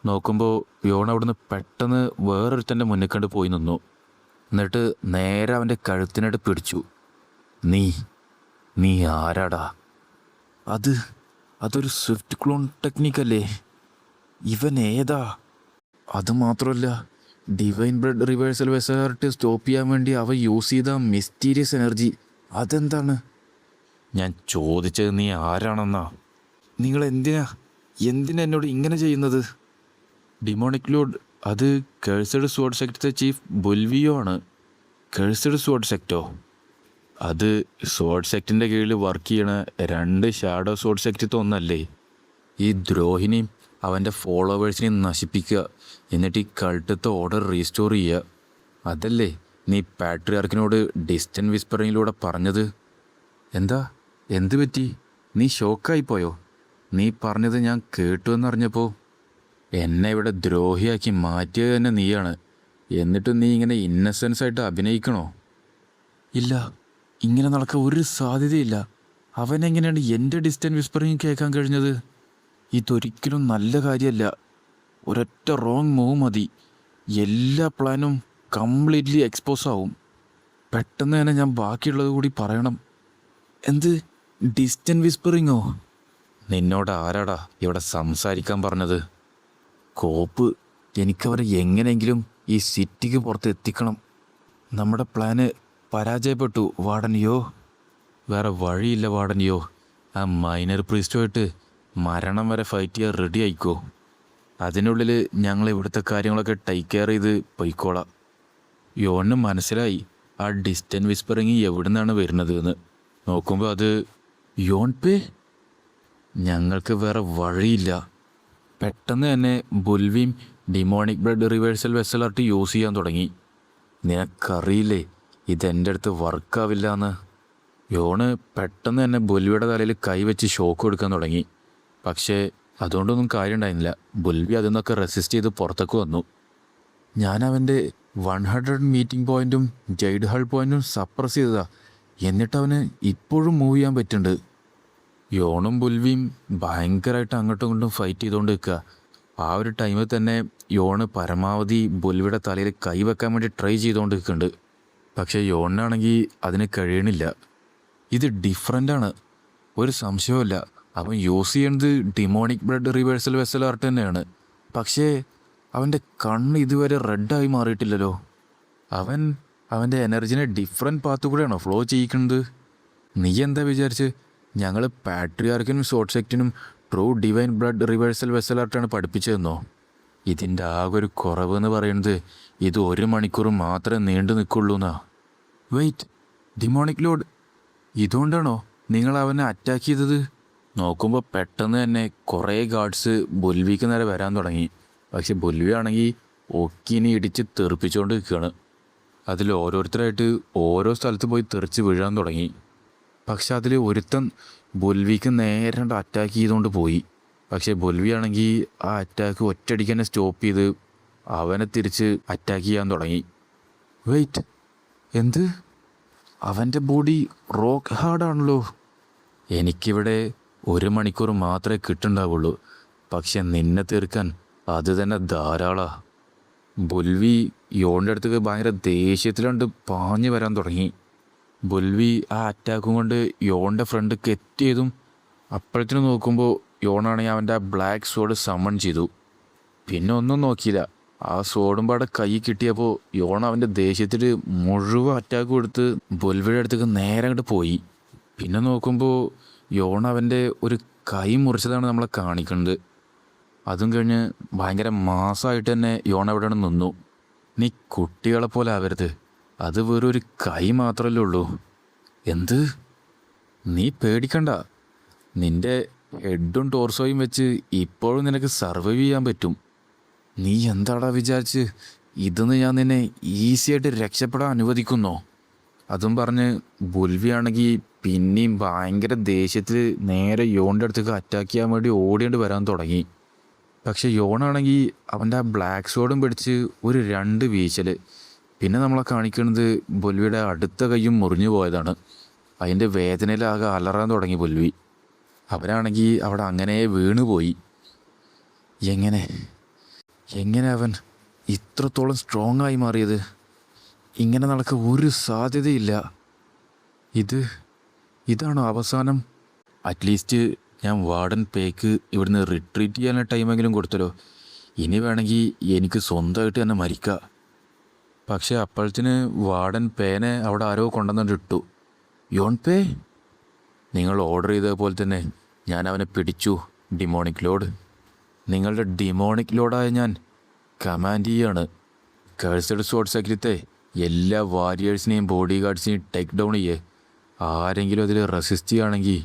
നോക്കുമ്പോൾ യോൺ അവിടുന്ന് പെട്ടെന്ന് വേറൊരുത്തൻ്റെ മുന്നിൽ കണ്ട് പോയി നിന്നു. എന്നിട്ട് നേരെ അവൻ്റെ കഴുത്തിനോട് പിടിച്ചു. നീ ആരാടാ? അതൊരു സ്വിഫ്റ്റ് ക്ലോൺ ടെക്നിക്കല്ലേ? ഇവൻ ഏതാ? അതുമാത്രമല്ല, ഡിവൈൻ ബ്ലഡ് റിവേഴ്സൽ വെസലാർട്ട് സ്റ്റോപ്പ് ചെയ്യാൻ വേണ്ടി അവ യൂസ് ചെയ്ത മിസ്റ്റീരിയസ് എനർജി അതെന്താണ്? ഞാൻ ചോദിച്ചത് നീ ആരാണെന്നാ. നിങ്ങൾ എന്തിനാ എന്നോട് ഇങ്ങനെ ചെയ്യുന്നത്? ഡിമോണിക് ലോഡ്, അത് കേഴ്സഡ് സ്വാഡ് സെക്ടത്തെ ചീഫ് ബുൽവിയോ ആണ്. കേഴ്സഡ് സ്വാഡ് സെക്ടോ? അത് സ്വാഡ് സെക്റ്റിൻ്റെ കീഴിൽ വർക്ക് ചെയ്യണ 2 ഷാഡോ സ്വാഡ് സെക്ടത്തെ ഒന്നല്ലേ? ഈ ദ്രോഹിനെയും അവൻ്റെ ഫോളോവേഴ്സിനെയും നശിപ്പിക്കുക, എന്നിട്ട് ഈ കൾട്ടത്തെ ഓർഡർ റീസ്റ്റോർ ചെയ്യുക. അതല്ലേ നീ പാട്രിയാർക്കിനോട് ഡിസ്റ്റൻറ്റ് വിസ്പറിങ്ങിലൂടെ പറഞ്ഞത്? എന്ത് പറ്റി? നീ ഷോക്കായിപ്പോയോ? നീ പറഞ്ഞത് ഞാൻ കേട്ടു എന്നറിഞ്ഞപ്പോൾ? എന്നെ ഇവിടെ ദ്രോഹിയാക്കി മാറ്റിയത് തന്നെ നീയാണ്. എന്നിട്ട് നീ ഇങ്ങനെ ഇന്നസെൻസ് ആയിട്ട് അഭിനയിക്കണോ? ഇല്ല, ഇങ്ങനെ നടക്കാൻ ഒരു സാധ്യതയില്ല. അവനെങ്ങനെയാണ് എൻ്റെ ഡിസ്റ്റൻറ്റ് വിസ്പറിങ് കേൾക്കാൻ കഴിഞ്ഞത്? ഇതൊരിക്കലും നല്ല കാര്യമല്ല. ഒരൊറ്റ റോങ് മൂവ് മതി, എല്ലാ പ്ലാനും കംപ്ലീറ്റ്ലി എക്സ്പോസ് ആവും. പെട്ടെന്ന് തന്നെ ഞാൻ ബാക്കിയുള്ളത് കൂടി പറയണം. എന്ത് ഡിസ്റ്റൻറ്റ് വിസ്പറിങ്ങോ? നിന്നോട് ആരാടാ ഇവിടെ സംസാരിക്കാൻ പറഞ്ഞത്? കോപ്പ്, എനിക്കവരെ എങ്ങനെയെങ്കിലും ഈ സിറ്റിക്ക് പുറത്ത് എത്തിക്കണം. നമ്മുടെ പ്ലാന് പരാജയപ്പെട്ടു വാർഡനിയോ. വേറെ വഴിയില്ല വാർഡനിയോ. ആ മൈനർ പ്രീസ്റ്റുമായിട്ട് മരണം വരെ ഫൈറ്റ് ചെയ്യാൻ റെഡി ആയിക്കോ. അതിനുള്ളിൽ ഞങ്ങൾ ഇവിടുത്തെ കാര്യങ്ങളൊക്കെ ടേക്ക് കെയർ ചെയ്ത് പൊയ്ക്കോളാം. യോണിന് മനസ്സിലായി ആ ഡിസ്റ്റൻറ്റ് വിസ്പറിങ് എവിടെ നിന്നാണ് വരുന്നത് എന്ന്. നോക്കുമ്പോൾ അത് യോൺ പേ. ഞങ്ങൾക്ക് വേറെ വഴിയില്ല. പെട്ടെന്ന് തന്നെ ബുൽവിയും ഡിമോണിക് ബ്ലഡ് റിവേഴ്സൽ വെസലാർട്ട് യൂസ് ചെയ്യാൻ തുടങ്ങി. നിനക്കറിയില്ലേ ഇതെൻ്റെ അടുത്ത് വർക്കാവില്ല എന്ന്? യോണ് പെട്ടെന്ന് തന്നെ ബുൽവിയുടെ തലയിൽ കൈവച്ച് ഷോക്ക് കൊടുക്കാൻ തുടങ്ങി. പക്ഷേ അതുകൊണ്ടൊന്നും കാര്യം ഉണ്ടായിരുന്നില്ല. ബുൽവി അതിൽ നിന്നൊക്കെ റെസിസ്റ്റ് ചെയ്ത് പുറത്തേക്ക് വന്നു. ഞാൻ അവൻ്റെ 100 മീറ്റിംഗ് പോയിൻറ്റും ജൈഡ് ഹൾ പോയിൻറ്റും സപ്രസ് ചെയ്തതാ. എന്നിട്ട് അവന് ഇപ്പോഴും മൂവ് ചെയ്യാൻ പറ്റുന്നുണ്ട്. യോണും ബുൽവിയും ഭയങ്കരമായിട്ട് അങ്ങോട്ടും ഇങ്ങോട്ടും ഫൈറ്റ് ചെയ്തുകൊണ്ട് നിൽക്കുക. ആ ഒരു ടൈമിൽ തന്നെ യോണ് പരമാവധി ബുൽവിയുടെ തലയിൽ കൈവെക്കാൻ വേണ്ടി ട്രൈ ചെയ്തുകൊണ്ട് നിൽക്കുന്നുണ്ട്. പക്ഷേ യോണിനാണെങ്കിൽ അതിന് കഴിയണില്ല. ഇത് ഡിഫറൻ്റാണ്, ഒരു സംശയവുമില്ല. അവൻ യൂസ് ചെയ്യുന്നത് demonic blood reversal vessel art തന്നെയാണ്. പക്ഷേ അവൻ്റെ കണ്ണ് ഇതുവരെ റെഡായി മാറിയിട്ടില്ലല്ലോ. അവൻ്റെ എനർജിനെ ഡിഫറെൻറ്റ് പാത്ത് കൂടെയാണോ ഫ്ലോ ചെയ്യിക്കുന്നത്? നീ എന്താ വിചാരിച്ച് ഞങ്ങൾ പാട്രിയാർക്കിനും ഷോർട്ട് സെക്റ്റിനും true divine blood reversal vessel ആർട്ടാണ് പഠിപ്പിച്ചതെന്നോ? ഇതിൻ്റെ ആകെ ഒരു കുറവെന്ന് പറയുന്നത് ഇത് 1 മണിക്കൂർ മാത്രമേ നീണ്ടു നിൽക്കുള്ളൂ എന്നാ. വെയിറ്റ്, ഡിമോണിക് ലോഡ് ഇതുകൊണ്ടാണോ നിങ്ങൾ അവനെ അറ്റാക്ക് ചെയ്തത്? നോക്കുമ്പോൾ പെട്ടെന്ന് തന്നെ കുറേ ഗാർഡ്സ് ബുൽവിക്ക് നേരെ വരാൻ തുടങ്ങി. പക്ഷെ ബുൽവി ആണെങ്കിൽ ഒക്കിനി ഇടിച്ച് തെറിപ്പിച്ചുകൊണ്ട് നിൽക്കുകയാണ്. അതിൽ ഓരോരുത്തരായിട്ട് ഓരോ സ്ഥലത്ത് പോയി തെറിച്ച് വീഴാൻ തുടങ്ങി. പക്ഷെ അതിൽ ഒരുത്തൻ ബുൽവിക്ക് നേരെ അറ്റാക്ക് ചെയ്തുകൊണ്ട് പോയി. പക്ഷേ ബുൽവി ആണെങ്കിൽ ആ അറ്റാക്ക് ഒറ്റയടിക്ക് തന്നെ സ്റ്റോപ്പ് ചെയ്ത് അവനെ തിരിച്ച് അറ്റാക്ക് ചെയ്യാൻ തുടങ്ങി. വെയിറ്റ്, എന്ത്? അവൻ്റെ ബോഡി റോക്ക് ഹാർഡാണല്ലോ. എനിക്കിവിടെ 1 മണിക്കൂർ മാത്രമേ കിട്ടുന്നുണ്ടാവുള്ളൂ. പക്ഷെ നിന്നെ തീർക്കാൻ അത് തന്നെ ധാരാളാ. ബുൽവി യോണിൻ്റെ അടുത്തേക്ക് ഭയങ്കര ദേഷ്യത്തിലുണ്ട് പാഞ്ഞു വരാൻ തുടങ്ങി. ബുൽവി ആ അറ്റാക്കും കൊണ്ട് യോണിൻ്റെ ഫ്രണ്ടിലേക്ക് എത്തിയതും അപ്പോഴത്തേനും നോക്കുമ്പോൾ യോണാണെങ്കിൽ അവൻ്റെ ആ ബ്ലാക്ക് സോഡ് സമ്മൺ ചെയ്തു. പിന്നെ ഒന്നും നോക്കിയില്ല, ആ സോഡും പാടെ കൈ കിട്ടിയപ്പോൾ യോൺ അവൻ്റെ ദേഷ്യത്തിൽ മുഴുവൻ അറ്റാക്ക് കൊടുത്ത് ബുൽവിയുടെ അടുത്തേക്ക് നേരെ അങ്ങോട്ട് പോയി. പിന്നെ നോക്കുമ്പോൾ യോൺ അവൻ്റെ ഒരു കൈ മുറിച്ചതാണ് നമ്മളെ കാണിക്കുന്നത്. അതും കഴിഞ്ഞ് ഭയങ്കര മാസമായിട്ട് തന്നെ യോൺ അവിടെ നിന്നു. നീ കുട്ടികളെ പോലെ ആവരുത്, അത് വെറൊരു കൈ മാത്രമല്ലേ ഉള്ളൂ. എന്ത്? നീ പേടിക്കണ്ട, നിൻ്റെ ഹെഡും ടോർസോയും വെച്ച് ഇപ്പോഴും നിനക്ക് സർവൈവ് ചെയ്യാൻ പറ്റും. നീ എന്താടാ വിചാരിച്ച് ഇതെന്ന് ഞാൻ നിന്നെ ഈസിയായിട്ട് രക്ഷപ്പെടാൻ അനുവദിക്കുന്നോ? അതും പറഞ്ഞ് ബുൽവി ആണെങ്കിൽ പിന്നെയും ഭയങ്കര ദേഷ്യത്തിൽ നേരെ യോണിൻ്റെ അടുത്തേക്ക് അറ്റാക്ക് ചെയ്യാൻ വേണ്ടി ഓടിയോണ്ട് വരാൻ തുടങ്ങി. പക്ഷെ യോണാണെങ്കിൽ അവൻ്റെ ആ ബ്ലാക്ക് സോഡും പിടിച്ച് ഒരു 2 വീശൽ. പിന്നെ നമ്മളെ കാണിക്കുന്നത് ബുൽവിയുടെ അടുത്ത കൈയും മുറിഞ്ഞു പോയതാണ്. അതിൻ്റെ വേദനയിലാകെ അലറാൻ തുടങ്ങി ബുൽവി. അവനാണെങ്കിൽ അവിടെ അങ്ങനെ വീണുപോയി. എങ്ങനെ അവൻ ഇത്രത്തോളം സ്ട്രോങ് ആയി മാറിയത്? ഇങ്ങനെ നടക്കാൻ ഒരു സാധ്യതയില്ല. ഇതാണോ അവസാനം? അറ്റ്ലീസ്റ്റ് ഞാൻ വാർഡൻ പേക്ക് ഇവിടുന്ന് റിട്രീറ്റ് ചെയ്യാനുള്ള ടൈമെങ്കിലും കൊടുത്തല്ലോ. ഇനി വേണമെങ്കിൽ എനിക്ക് സ്വന്തമായിട്ട് തന്നെ മരിക്കാം. പക്ഷേ അപ്പോഴത്തിന് വാർഡൻ പേനെ അവിടെ ആരോ കൊണ്ടുവന്നിട്ടു. യോൺ പേ, നിങ്ങൾ ഓർഡർ ചെയ്തതുപോലെ തന്നെ ഞാൻ അവനെ പിടിച്ചു. ഡിമോണിക് ലോഡ്, നിങ്ങളുടെ ഡിമോണിക് ലോഡായ ഞാൻ കമാൻഡ് ചെയ്യാണ്. കേഴ്സഡ് സോഡ് സൈക്കിളത്തെ എല്ലാ വാരിയേഴ്സിനെയും ബോഡി ഗാർഡ്സിനെയും ടേക്ക് ഡൗൺ ചെയ്യേ. ആരെങ്കിലും അതിൽ റെസിസ്റ്റ് ചെയ്യുകയാണെങ്കിൽ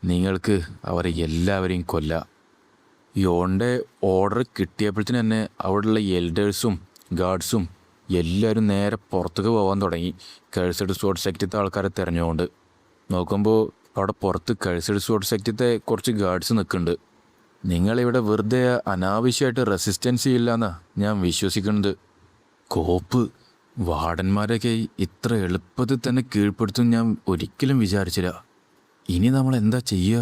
നിങ്ങൾക്ക് അവരെ എല്ലാവരെയും കൊല്ലാം. യോണിൻ്റെ ഓർഡർ കിട്ടിയപ്പോഴത്തേന് തന്നെ അവിടെയുള്ള എൽഡേഴ്സും ഗാർഡ്സും എല്ലാവരും നേരെ പുറത്തേക്ക് പോകാൻ തുടങ്ങി. കേഴ്സഡ് സോഡ് സെക്റ്റത്തെ ആൾക്കാരെ തിരഞ്ഞുകൊണ്ട് നോക്കുമ്പോൾ അവിടെ പുറത്ത് കേഴ്സഡ് സോഡ് സെക്റ്റത്തെ കുറച്ച് ഗാർഡ്സ് നിൽക്കുന്നുണ്ട്. നിങ്ങളിവിടെ വെറുതെ അനാവശ്യമായിട്ട് റെസിസ്റ്റൻസ് ചെയ്യില്ലെന്നാണ് ഞാൻ വിശ്വസിക്കുന്നത്. കോപ്പ് വാർഡന്മാരൊക്കെ ഇത്ര എളുപ്പത്തിൽ തന്നെ കീഴ്പ്പെടുത്തും ഞാൻ ഒരിക്കലും വിചാരിച്ചില്ല. ഇനി നമ്മൾ എന്താ ചെയ്യുക?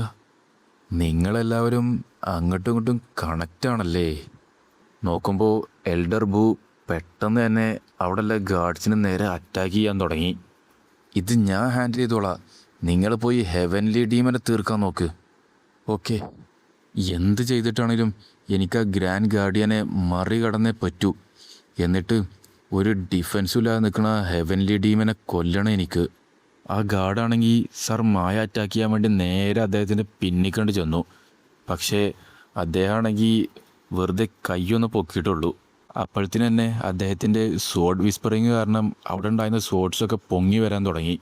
നിങ്ങളെല്ലാവരും അങ്ങോട്ടും ഇങ്ങോട്ടും കണക്റ്റാണല്ലേ? നോക്കുമ്പോൾ എൽഡർ ബൂ പെട്ടെന്ന് തന്നെ അവിടെയുള്ള ഗാർഡ്സിന് നേരെ അറ്റാക്ക് ചെയ്യാൻ തുടങ്ങി. ഇത് ഞാൻ ഹാൻഡിൽ ചെയ്തോളാം, നിങ്ങൾ പോയി ഹെവൻലി ഡീമനെ തീർക്കാൻ നോക്ക്. ഓക്കെ, എന്ത് ചെയ്തിട്ടാണെങ്കിലും എനിക്ക് ആ ഗ്രാൻഡ് ഗാർഡിയനെ മറികടന്നേ പറ്റൂ. എന്നിട്ട് ഒരു ഡിഫെൻസുമില്ലാതെ നിൽക്കുന്ന ഹെവൻലി ഡീമനെ കൊല്ലണം എനിക്ക്. ആ ഗാർഡാണെങ്കിൽ സർ മായ അറ്റാക്ക് ചെയ്യാൻ വേണ്ടി നേരെ അദ്ദേഹത്തിൻ്റെ പിന്നിക്കണ്ട് ചെന്നു. പക്ഷേ അദ്ദേഹമാണെങ്കിൽ വെറുതെ കൈയൊന്ന് പൊക്കിയിട്ടുള്ളൂ. അപ്പോഴത്തേന് തന്നെ അദ്ദേഹത്തിൻ്റെ സോഡ് വിസ്പറിങ് കാരണം അവിടെ ഉണ്ടായിരുന്ന സോഡ്സൊക്കെ പൊങ്ങി വരാൻ തുടങ്ങി.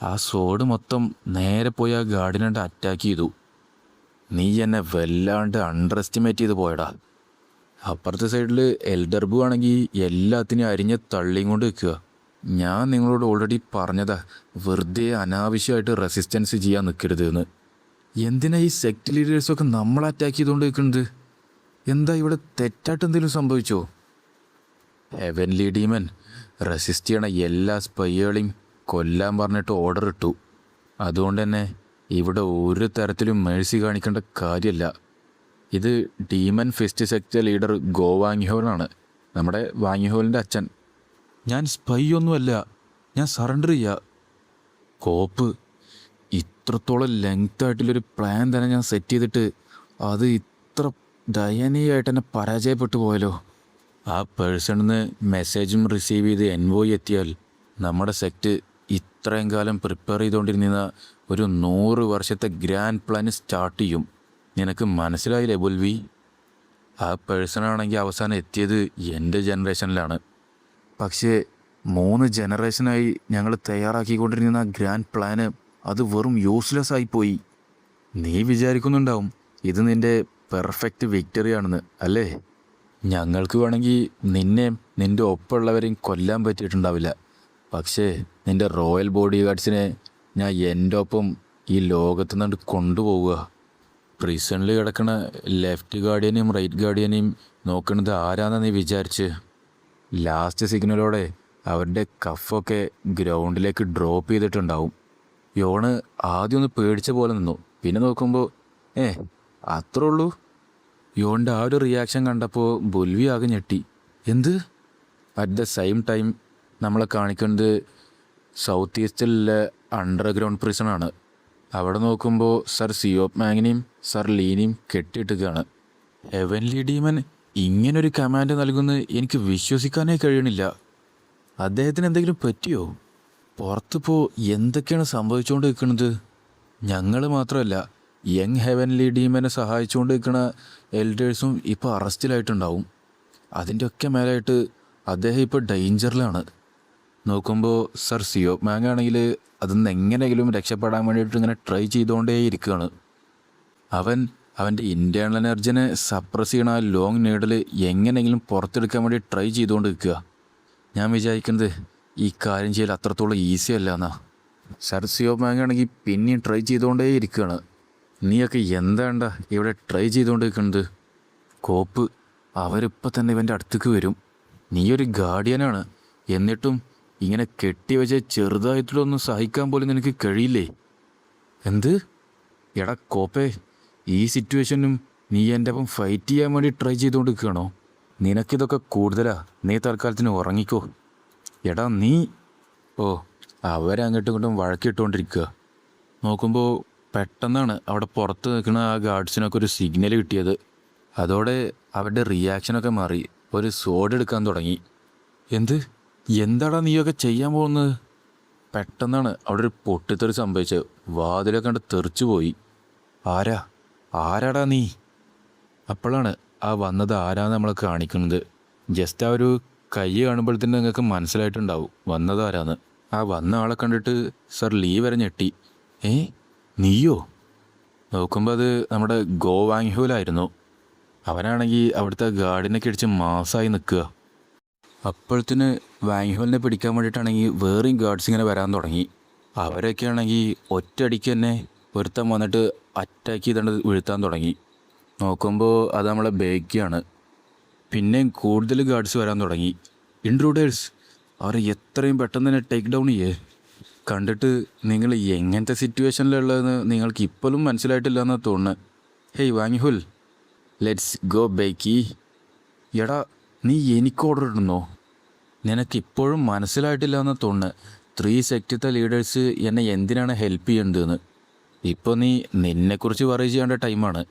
ആ സോഡ് മൊത്തം നേരെ പോയി ആ ഗാർഡിനെ അറ്റാക്ക് ചെയ്തു. നീ എന്നെ വല്ലാണ്ട് അണ്ടർ എസ്റ്റിമേറ്റ് ചെയ്ത് പോയടാ. അപ്പുറത്തെ സൈഡിൽ എൽഡർബു ആണെങ്കിൽ എല്ലാത്തിനെയും അരിഞ്ഞ് തള്ളിയും കൊണ്ട് നിൽക്കുക. ഞാൻ നിങ്ങളോട് ഓൾറെഡി പറഞ്ഞതാ വെറുതെ അനാവശ്യമായിട്ട് റെസിസ്റ്റൻസ് ചെയ്യാൻ നിൽക്കരുത് എന്ന്. എന്തിനാ ഈ സെക്ട് ലീഡേഴ്സൊക്കെ നമ്മളെ അറ്റാക്ക് ചെയ്തുകൊണ്ട് നിൽക്കുന്നത്? എന്താ ഇവിടെ തെറ്റായിട്ട് എന്തെങ്കിലും സംഭവിച്ചോ? ഹെവൻലി ഡീമൻ റെസിസ്റ്റ് ചെയ്യണ എല്ലാ സ്പൈകളെയും കൊല്ലാൻ പറഞ്ഞിട്ട് ഓർഡർ ഇട്ടു. അതുകൊണ്ട് തന്നെ ഇവിടെ ഒരു തരത്തിലും മേഴ്സി കാണിക്കേണ്ട കാര്യമല്ല. ഇത് demon fest sect leader Go വാങ്ഹോലാണ്, നമ്മുടെ വാങ്ഹോലിൻ്റെ അച്ഛൻ. ഞാൻ സ്പൈ ഒന്നുമല്ല, ഞാൻ സറണ്ടർ ചെയ്യുക. കോപ്പ്, ഇത്രത്തോളം ലെങ്തായിട്ടുള്ളൊരു പ്ലാൻ തന്നെ ഞാൻ സെറ്റ് ചെയ്തിട്ട് അത് ഇത്ര ദയനീയമായിട്ട് എന്നെ പരാജയപ്പെട്ടു പോയല്ലോ. ആ പേഴ്സണിൽ നിന്ന് മെസ്സേജും റിസീവ് ചെയ്ത് എൻവോയ് എത്തിയാൽ നമ്മുടെ സെക്റ്റ് ഇത്രയും കാലം പ്രിപ്പയർ ചെയ്തുകൊണ്ടിരുന്ന ഒരു 100 വർഷത്തെ ഗ്രാൻഡ് പ്ലാൻ സ്റ്റാർട്ട് ചെയ്യും. നിനക്ക് മനസ്സിലായില്ലേ ബുൽവി? ആ പേഴ്സണാണെങ്കിൽ അവസാനം എത്തിയത് എൻ്റെ ജനറേഷനിലാണ്. പക്ഷേ 3 ജനറേഷനായി ഞങ്ങൾ തയ്യാറാക്കിക്കൊണ്ടിരുന്ന ആ ഗ്രാൻഡ് പ്ലാന് അത് വെറും യൂസ്ലെസ് ആയിപ്പോയി. നീ വിചാരിക്കുന്നുണ്ടാവും ഇത് നിൻ്റെ പെർഫെക്റ്റ് വിക്ടറി ആണെന്ന്, അല്ലേ? ഞങ്ങൾക്ക് വേണമെങ്കിൽ നിന്നെ നിൻ്റെ ഒപ്പമുള്ളവരെയും കൊല്ലാൻ പറ്റിയിട്ടുണ്ടാവില്ല. പക്ഷേ നിൻ്റെ റോയൽ ബോഡി ഗാർഡ്സിനെ ഞാൻ എൻ്റെ ഒപ്പം ഈ ലോകത്തു നിന്നുകൊണ്ട് കൊണ്ടുപോവുക. പ്രിസണിൽ കിടക്കണ ലെഫ്റ്റ് ഗാർഡിയനെയും റൈറ്റ് ഗാർഡിയനെയും നോക്കുന്നത് ആരാന്നാ നീ വിചാരിച്ച്? ലാസ്റ്റ് സിഗ്നലോടെ അവരുടെ കഫൊക്കെ ഗ്രൗണ്ടിലേക്ക് ഡ്രോപ്പ് ചെയ്തിട്ടുണ്ടാവും. യോണ് ആദ്യം ഒന്ന് പേടിച്ച പോലെ നിന്നു. പിന്നെ നോക്കുമ്പോൾ അത്രേ ഉള്ളൂ. യോണിൻ്റെ ആ ഒരു റിയാക്ഷൻ കണ്ടപ്പോൾ ബുൽവി ആകെ ഞെട്ടി. എന്ത്? അറ്റ് ദ സെയിം ടൈം നമ്മളെ കാണിക്കുന്നത് സൗത്ത് ഈസ്റ്റിലെ അണ്ടർഗ്രൗണ്ട് പ്രിസണാണ്. അവിടെ നോക്കുമ്പോൾ സർ സിയോപ് മാങ്ങിനെയും സർ ലീനെയും കെട്ടിയിട്ടിരിക്കുകയാണ്. ഹെവൻലി ഡീമൻ ഇങ്ങനൊരു കമാൻഡ് നൽകുന്നത് എനിക്ക് വിശ്വസിക്കാനേ കഴിയണില്ല. അദ്ദേഹത്തിന് എന്തെങ്കിലും പറ്റിയോ? പുറത്തിപ്പോൾ എന്തൊക്കെയാണ് സംഭവിച്ചുകൊണ്ട് നിൽക്കുന്നത്? ഞങ്ങൾ മാത്രമല്ല, യങ് ഹെവൻലി ഡീമനെ സഹായിച്ചുകൊണ്ട് നിൽക്കുന്ന എൽഡേഴ്സും ഇപ്പോൾ അറസ്റ്റിലായിട്ടുണ്ടാവും. അതിൻ്റെയൊക്കെ മേലായിട്ട് അദ്ദേഹം ഇപ്പോൾ ഡേഞ്ചറിലാണ്. നോക്കുമ്പോൾ സർ സിയോപ് മാങ് ആണെങ്കിൽ അതിന്ന് എങ്ങനെയെങ്കിലും രക്ഷപ്പെടാൻ വേണ്ടിയിട്ട് ഇങ്ങനെ ട്രൈ ചെയ്തുകൊണ്ടേ ഇരിക്കുകയാണ്. അവൻ്റെ ഇൻറ്റേർണൽ എനർജിനെ സപ്രസ് ചെയ്യണ ആ ലോങ് നീഡിൽ എങ്ങനെയെങ്കിലും പുറത്തെടുക്കാൻ വേണ്ടി ട്രൈ ചെയ്തുകൊണ്ട് നിൽക്കുക. ഞാൻ വിചാരിക്കുന്നത് ഈ കാര്യം ചെയ്യൽ അത്രത്തോളം ഈസി അല്ല എന്നാ. സർ സിയോപ് മാങ് ആണെങ്കിൽ പിന്നെയും ട്രൈ ചെയ്തുകൊണ്ടേ ഇരിക്കുകയാണ്. നീയൊക്കെ എന്താണ്ട ഇവിടെ ട്രൈ ചെയ്തുകൊണ്ട് നിൽക്കുന്നത്? കോപ്പ്, അവരിപ്പോൾ തന്നെ ഇവൻ്റെ അടുത്തേക്ക് വരും. നീയൊരു ഗാർഡിയനാണ്, എന്നിട്ടും ഇങ്ങനെ കെട്ടിവെച്ച ചെറുതായിട്ടുള്ളൊന്നും സഹിക്കാൻ പോലും നിനക്ക് കഴിയില്ലേ? എന്ത്? എടാ കോപ്പേ, ഈ സിറ്റുവേഷനും നീ എൻ്റെ ഒപ്പം ഫൈറ്റ് ചെയ്യാൻ വേണ്ടി ട്രൈ ചെയ്തുകൊണ്ട് നിൽക്കുകയാണോ? നിനക്കിതൊക്കെ കൂടുതലാ. നീ തൽക്കാലത്തിന് ഉറങ്ങിക്കോ. എടാ നീ അവരങ്ങോട്ടും ഇങ്ങോട്ടും വഴക്കിട്ടുകൊണ്ടിരിക്കുക. നോക്കുമ്പോൾ പെട്ടെന്നാണ് അവിടെ പുറത്ത് നിൽക്കുന്ന ആ ഗാർഡ്സിനൊക്കെ ഒരു സിഗ്നൽ കിട്ടിയത്. അതോടെ അവരുടെ റിയാക്ഷനൊക്കെ മാറി. ഒരു സോഡ് എടുക്കാൻ തുടങ്ങി. എന്താടാ നീയൊക്കെ ചെയ്യാൻ പോകുന്നത്? പെട്ടെന്നാണ് അവിടെ ഒരു പൊട്ടിത്തെറി സംഭവിച്ചത്. വാതിലൊക്കെ കണ്ട് തെറിച്ചു പോയി. ആരാടാ നീ? അപ്പോഴാണ് ആ വന്നത് ആരാന്ന് നമ്മളെ കാണിക്കുന്നത്. ജസ്റ്റ് ആ ഒരു കൈ കാണുമ്പോഴത്തേന് നിങ്ങൾക്ക് മനസ്സിലായിട്ടുണ്ടാവും വന്നത് ആരാന്ന്. ആ വന്ന ആളെ കണ്ടിട്ട് സർ ലീ വരെ ഞെട്ടി. നീയോ? നോക്കുമ്പോൾ അത് നമ്മുടെ ഗോ വാങ്ഹോലായിരുന്നു. അവനാണെങ്കിൽ അവിടുത്തെ ഗാർഡിനൊക്കെ അടിച്ച് മാസമായി നിൽക്കുക. അപ്പോഴത്തേന് വാങ്ഹോലിനെ പിടിക്കാൻ വേണ്ടിയിട്ടാണെങ്കിൽ വേറെയും ഗാർഡ്സ് ഇങ്ങനെ വരാൻ തുടങ്ങി. അവരൊക്കെ ആണെങ്കിൽ ഒറ്റയടിക്ക് തന്നെ ഒരുത്തൻ വന്നിട്ട് അറ്റാക്ക് ചെയ്തുകൊണ്ട് വീഴ്ത്താൻ തുടങ്ങി. നോക്കുമ്പോൾ അത് നമ്മളെ ബേക്കിയാണ്. പിന്നെയും കൂടുതൽ ഗാർഡ്സ് വരാൻ തുടങ്ങി. ഇൻട്രൂഡേഴ്സ്, അവരെ എത്രയും പെട്ടെന്ന് തന്നെ ടേക്ക് ഡൗൺ ചെയ്യേ. കണ്ടിട്ട് നിങ്ങൾ എങ്ങനത്തെ സിറ്റുവേഷനിലുള്ളതെന്ന് നിങ്ങൾക്ക് ഇപ്പോഴും മനസ്സിലായിട്ടില്ല എന്നാണ് തോന്നുന്നത്. ഹേയ് വാങ്ഹോൽ, ലെറ്റ്സ് ഗോ ബേക്കി. എടാ നീ എനിക്ക് ഓർഡർ ഇടുന്നോ? നിനക്കിപ്പോഴും മനസ്സിലായിട്ടില്ല എന്ന് തോന്നുന്നത്. 3 സെക്ടത്തെ ലീഡേഴ്സ് എന്നെ എന്തിനാണ് ഹെൽപ്പ് ചെയ്യേണ്ടതെന്ന്. ഇപ്പോൾ നീ നിന്നെക്കുറിച്ച് വറി ചെയ്യേണ്ട ടൈമാണ്.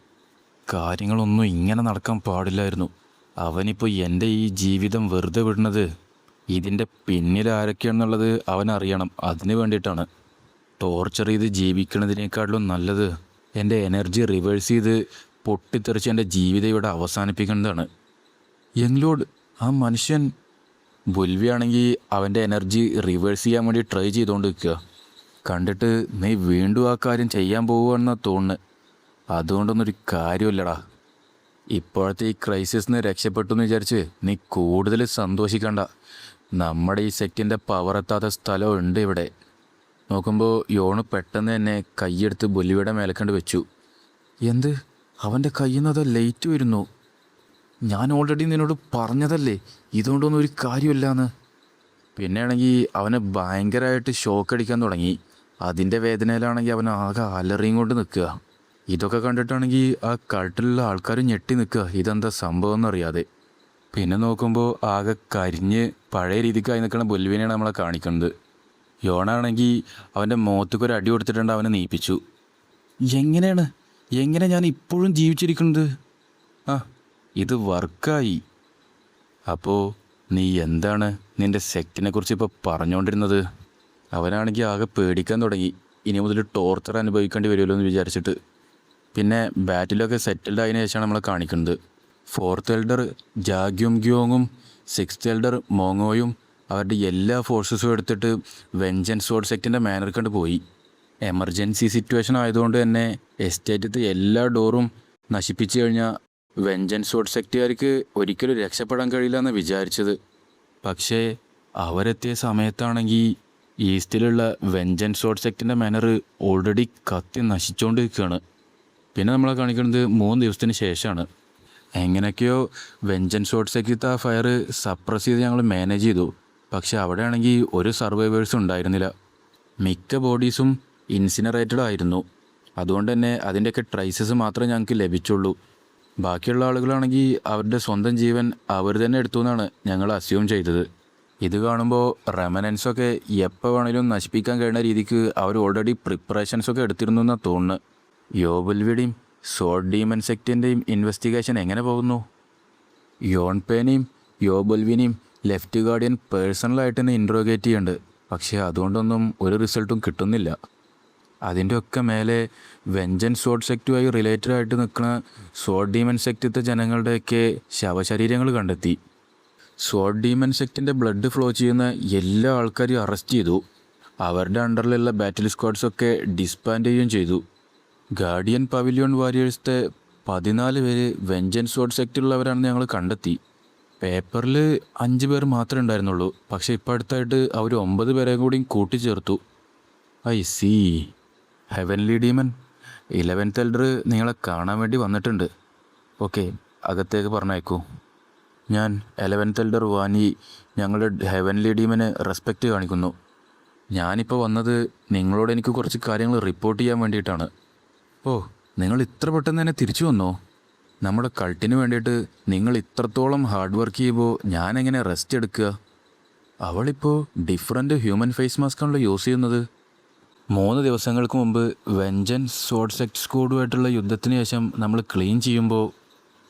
കാര്യങ്ങളൊന്നും ഇങ്ങനെ നടക്കാൻ പാടില്ലായിരുന്നു. അവനിപ്പോൾ എൻ്റെ ഈ ജീവിതം വെറുതെ വിടുന്നത് ഇതിൻ്റെ പിന്നിൽ ആരൊക്കെയാണെന്നുള്ളത് അവനറിയണം. അതിന് വേണ്ടിയിട്ടാണ്. ടോർച്ചർ ചെയ്ത് ജീവിക്കുന്നതിനേക്കാളും നല്ലത് എൻ്റെ എനർജി റിവേഴ്സ് ചെയ്ത് പൊട്ടിത്തെറിച്ച് എൻ്റെ ജീവിതം ഇവിടെ അവസാനിപ്പിക്കുന്നതാണ്. യങ്ലോഡ്, ആ മനുഷ്യൻ ബുൽവിയാണെങ്കിൽ അവൻ്റെ എനർജി റിവേഴ്സ് ചെയ്യാൻ വേണ്ടി ട്രൈ ചെയ്തുകൊണ്ട് നിൽക്കുക. കണ്ടിട്ട് നീ വീണ്ടും ആ കാര്യം ചെയ്യാൻ പോവുകയാണെന്നാണ് തോന്നുന്നത്. അതുകൊണ്ടൊന്നൊരു കാര്യമില്ലടാ. ഇപ്പോഴത്തെ ഈ ക്രൈസിസിൽ നിന്ന് രക്ഷപ്പെട്ടു എന്ന് വിചാരിച്ച് നീ കൂടുതൽ സന്തോഷിക്കണ്ട. നമ്മുടെ ഈ സെക്റ്റിൻ്റെ പവർ എത്താത്ത സ്ഥലമുണ്ട് ഇവിടെ. നോക്കുമ്പോൾ യോണ് പെട്ടെന്ന് തന്നെ കൈയെടുത്ത് ബുൽവിയുടെ മേലെ കണ്ട് വെച്ചു. എന്ത്? അവൻ്റെ കയ്യിൽ നിന്ന് അത് ലൈറ്റ് വരുന്നു? ഞാൻ ഓൾറെഡി നിന്നോട് പറഞ്ഞതല്ലേ ഇതുകൊണ്ടൊന്നും ഒരു കാര്യമില്ലാന്ന്. പിന്നെ ആണെങ്കിൽ അവനെ ഭയങ്കരമായിട്ട് ഷോക്ക് അടിക്കാൻ തുടങ്ങി. അതിൻ്റെ വേദനയിലാണെങ്കിൽ അവൻ ആകെ അലറിയും കൊണ്ട് നിൽക്കുക. ഇതൊക്കെ കണ്ടിട്ടാണെങ്കിൽ ആ കട്ടിലുള്ള ആൾക്കാർ ഞെട്ടി നിൽക്കുക, ഇതെന്താ സംഭവം എന്നറിയാതെ. പിന്നെ നോക്കുമ്പോൾ ആകെ കരിഞ്ഞ് പഴയ രീതിക്കായി നിൽക്കുന്ന ബൊൽവിനെയാണ് നമ്മളെ കാണിക്കുന്നത്. യോണാണെങ്കിൽ അവൻ്റെ മുഖത്തേക്ക് ഒരു അടി കൊടുത്തിട്ടുണ്ട്, അവനെ നീപ്പിച്ചു. എങ്ങനെ ഞാൻ ഇപ്പോഴും ജീവിച്ചിരിക്കുന്നത്? ആ, ഇത് വർക്കായി. അപ്പോൾ നീ എന്താണ് നിൻ്റെ സെക്റ്റിനെ കുറിച്ച് ഇപ്പോൾ പറഞ്ഞുകൊണ്ടിരുന്നത്? അവനാണെങ്കിൽ ആകെ പേടിക്കാൻ തുടങ്ങി, ഇനി മുതൽ ടോർച്ചർ അനുഭവിക്കേണ്ടി വരുമല്ലോ എന്ന് വിചാരിച്ചിട്ട്. പിന്നെ ബാറ്റിലൊക്കെ സെറ്റിൽഡ് ആയതിനു ശേഷമാണ് നമ്മളെ കാണിക്കുന്നത്. 4th എൽഡർ ജാഗ്യുംഗ്യോങ്ങും 6th എൽഡർ മോങ്ങോയും അവരുടെ എല്ലാ ഫോഴ്സസും എടുത്തിട്ട് വെഞ്ചൻസ് സോഡ് സെക്റ്റിൻ്റെ മാനർ കണ്ട് പോയി. എമർജൻസി സിറ്റുവേഷൻ ആയതുകൊണ്ട് തന്നെ എസ്റ്റേറ്റത്തെ എല്ലാ ഡോറും നശിപ്പിച്ചു കഴിഞ്ഞാൽ വെഞ്ചൻസ് സോഡ് സെക്റ്റുകാർക്ക് ഒരിക്കലും രക്ഷപ്പെടാൻ കഴിയില്ല എന്ന് വിചാരിച്ചത്. പക്ഷേ അവരെത്തിയ സമയത്താണെങ്കിൽ ഈസ്റ്റിലുള്ള വെഞ്ചൻസ് സോഡ് സെക്റ്റിൻ്റെ മാനർ ഓൾറെഡി കത്തി നശിച്ചുകൊണ്ടിരിക്കുകയാണ്. പിന്നെ നമ്മളെ കാണിക്കുന്നത് 3 ദിവസത്തിന് ശേഷമാണ്. എങ്ങനെയൊക്കെയോ വെഞ്ചൻസ് സോഡ് സെക്റ്റിത്തെ ആ ഫയർ സപ്രസ് ചെയ്ത് ഞങ്ങൾ മാനേജ് ചെയ്തു. പക്ഷെ അവിടെയാണെങ്കിൽ ഒരു സർവൈവേഴ്സും ഉണ്ടായിരുന്നില്ല. മിക്ക ബോഡീസും ഇൻസിനറേറ്റഡ് ആയിരുന്നു. അതുകൊണ്ട് തന്നെ അതിൻ്റെയൊക്കെ ട്രൈസസ് മാത്രമേ ഞങ്ങൾക്ക് ലഭിച്ചുള്ളൂ. ബാക്കിയുള്ള ആളുകളാണെങ്കിൽ അവരുടെ സ്വന്തം ജീവൻ അവർ തന്നെ എടുത്തു എന്നാണ് ഞങ്ങൾ അസ്യൂം ചെയ്തത്. ഇത് കാണുമ്പോൾ റെമനൻസൊക്കെ എപ്പോൾ വേണമെങ്കിലും നശിപ്പിക്കാൻ കഴിയുന്ന രീതിക്ക് അവർ ഓൾറെഡി പ്രിപ്പറേഷൻസൊക്കെ എടുത്തിരുന്നു എന്നാണ് തോന്നുന്നത്. യോബുൽവിയുടെയും സോഡ് ഡീമൻ സെക്റ്റിൻ്റെയും ഇൻവെസ്റ്റിഗേഷൻ എങ്ങനെ പോകുന്നു? യോൺപേനെയും യോബുൽവിനെയും ലെഫ്റ്റ് ഗാർഡിയൻ പേഴ്സണലായിട്ട് തന്നെ ഇൻട്രോഗേറ്റ് ചെയ്യുന്നുണ്ട്. പക്ഷേ അതുകൊണ്ടൊന്നും ഒരു റിസൾട്ടും കിട്ടുന്നില്ല. അതിൻ്റെ ഒക്കെ മേലെ വെഞ്ചൻസ് സോഡ് സെക്റ്റുമായി റിലേറ്റഡ് ആയിട്ട് നിൽക്കുന്ന സോഡ് ഡീമൻ സെക്റ്റിത്തെ ജനങ്ങളുടെയൊക്കെ ശവശരീരങ്ങൾ കണ്ടെത്തി. സോഡ് ഡീമൻ സെക്റ്റിൻ്റെ ബ്ലഡ് ഫ്ലോ ചെയ്യുന്ന എല്ലാ ആൾക്കാരെയും അറസ്റ്റ് ചെയ്തു. അവരുടെ അണ്ടറിലുള്ള ബാറ്റിൽ സ്ക്വാഡ്സൊക്കെ ഡിസ്ബാൻഡ് ചെയ്യുകയും ചെയ്തു. ഗാർഡിയൻ പവിലിയോൺ വാരിയേഴ്സിൻ്റെ 14 പേര് വെഞ്ചൻസ് സോഡ് സെക്റ്റിലുള്ളവരാണെന്ന് ഞങ്ങൾ കണ്ടെത്തി. പേപ്പറിൽ 5 പേർ മാത്രമേ ഉണ്ടായിരുന്നുള്ളൂ. പക്ഷേ ഇപ്പോൾ അടുത്തായിട്ട് അവർ 9 പേരെ കൂടി കൂട്ടിച്ചേർത്തു. I see. Heavenly demon 11th elder നിങ്ങളെ കാണാൻ വേണ്ടി വന്നിട്ടുണ്ട്. ഓക്കെ, അകത്തേക്ക് പറഞ്ഞയക്കൂ. ഞാൻ 11th എൽഡർ വാനി ഞങ്ങളുടെ ഹെവൻലി ഡീമന് റെസ്പെക്റ്റ് കാണിക്കുന്നു. ഞാനിപ്പോൾ വന്നത് നിങ്ങളോട് എനിക്ക് കുറച്ച് കാര്യങ്ങൾ റിപ്പോർട്ട് ചെയ്യാൻ വേണ്ടിയിട്ടാണ്. ഓ, നിങ്ങൾ ഇത്ര പെട്ടെന്ന് തന്നെ തിരിച്ചു വന്നോ? നമ്മുടെ കൾട്ടിന് വേണ്ടിയിട്ട് നിങ്ങൾ ഇത്രത്തോളം ഹാർഡ് വർക്ക് ചെയ്യുമ്പോൾ ഞാനെങ്ങനെ റെസ്റ്റ് എടുക്കുക? അവളിപ്പോൾ ഡിഫറെൻറ്റ് ഹ്യൂമൻ ഫേസ് മാസ്കാണല്ലോ യൂസ് ചെയ്യുന്നത്. 3 ദിവസങ്ങൾക്ക് മുമ്പ് വെഞ്ചൻസ് സോഡ് സെക്റ്റ് സ്ക്വാഡുമായിട്ടുള്ള യുദ്ധത്തിന് ശേഷം നമ്മൾ ക്ലീൻ ചെയ്യുമ്പോൾ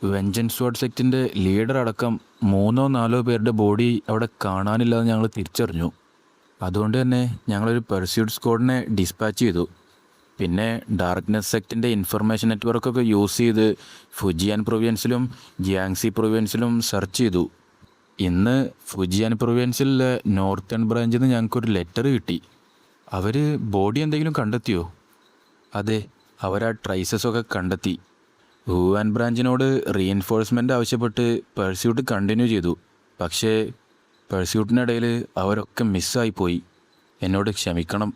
വെഞ്ചൻസ് സോഡ് സെക്റ്റിൻ്റെ ലീഡർ അടക്കം 3-4 പേരുടെ ബോഡി അവിടെ കാണാനില്ലാതെ ഞങ്ങൾ തിരിച്ചറിഞ്ഞു. അതുകൊണ്ട് തന്നെ ഞങ്ങളൊരു പെർസ്യൂട്ട് സ്ക്വാഡിനെ ഡിസ്പാച്ച് ചെയ്തു. പിന്നെ ഡാർക്ക്നെസ് സെക്റ്റിൻ്റെ ഇൻഫർമേഷൻ നെറ്റ്വർക്കൊക്കെ യൂസ് ചെയ്ത് ഫുജിയാൻ പ്രൊവിൻസിലും ജിയാങ്സി പ്രൊവിൻസിലും സെർച്ച് ചെയ്തു. ഇന്ന് ഫുജിയാൻ പ്രൊവിൻസിലെ നോർത്തേൺ ബ്രാഞ്ചിൽ നിന്ന് ഞങ്ങൾക്കൊരു ലെറ്റർ കിട്ടി. അവർ ബോഡി എന്തെങ്കിലും കണ്ടെത്തിയോ? അതെ, അവരാ ട്രൈസസൊക്കെ കണ്ടെത്തി. വുഹാൻ ബ്രാഞ്ചിനോട് റീഎൻഫോഴ്സ്മെൻ്റ് ആവശ്യപ്പെട്ട് പെർസ്യൂട്ട് കണ്ടിന്യൂ ചെയ്തു. പക്ഷേ പെർസ്യൂട്ടിനിടയിൽ അവരൊക്കെ മിസ്സായിപ്പോയി. എന്നോട് ക്ഷമിക്കണം.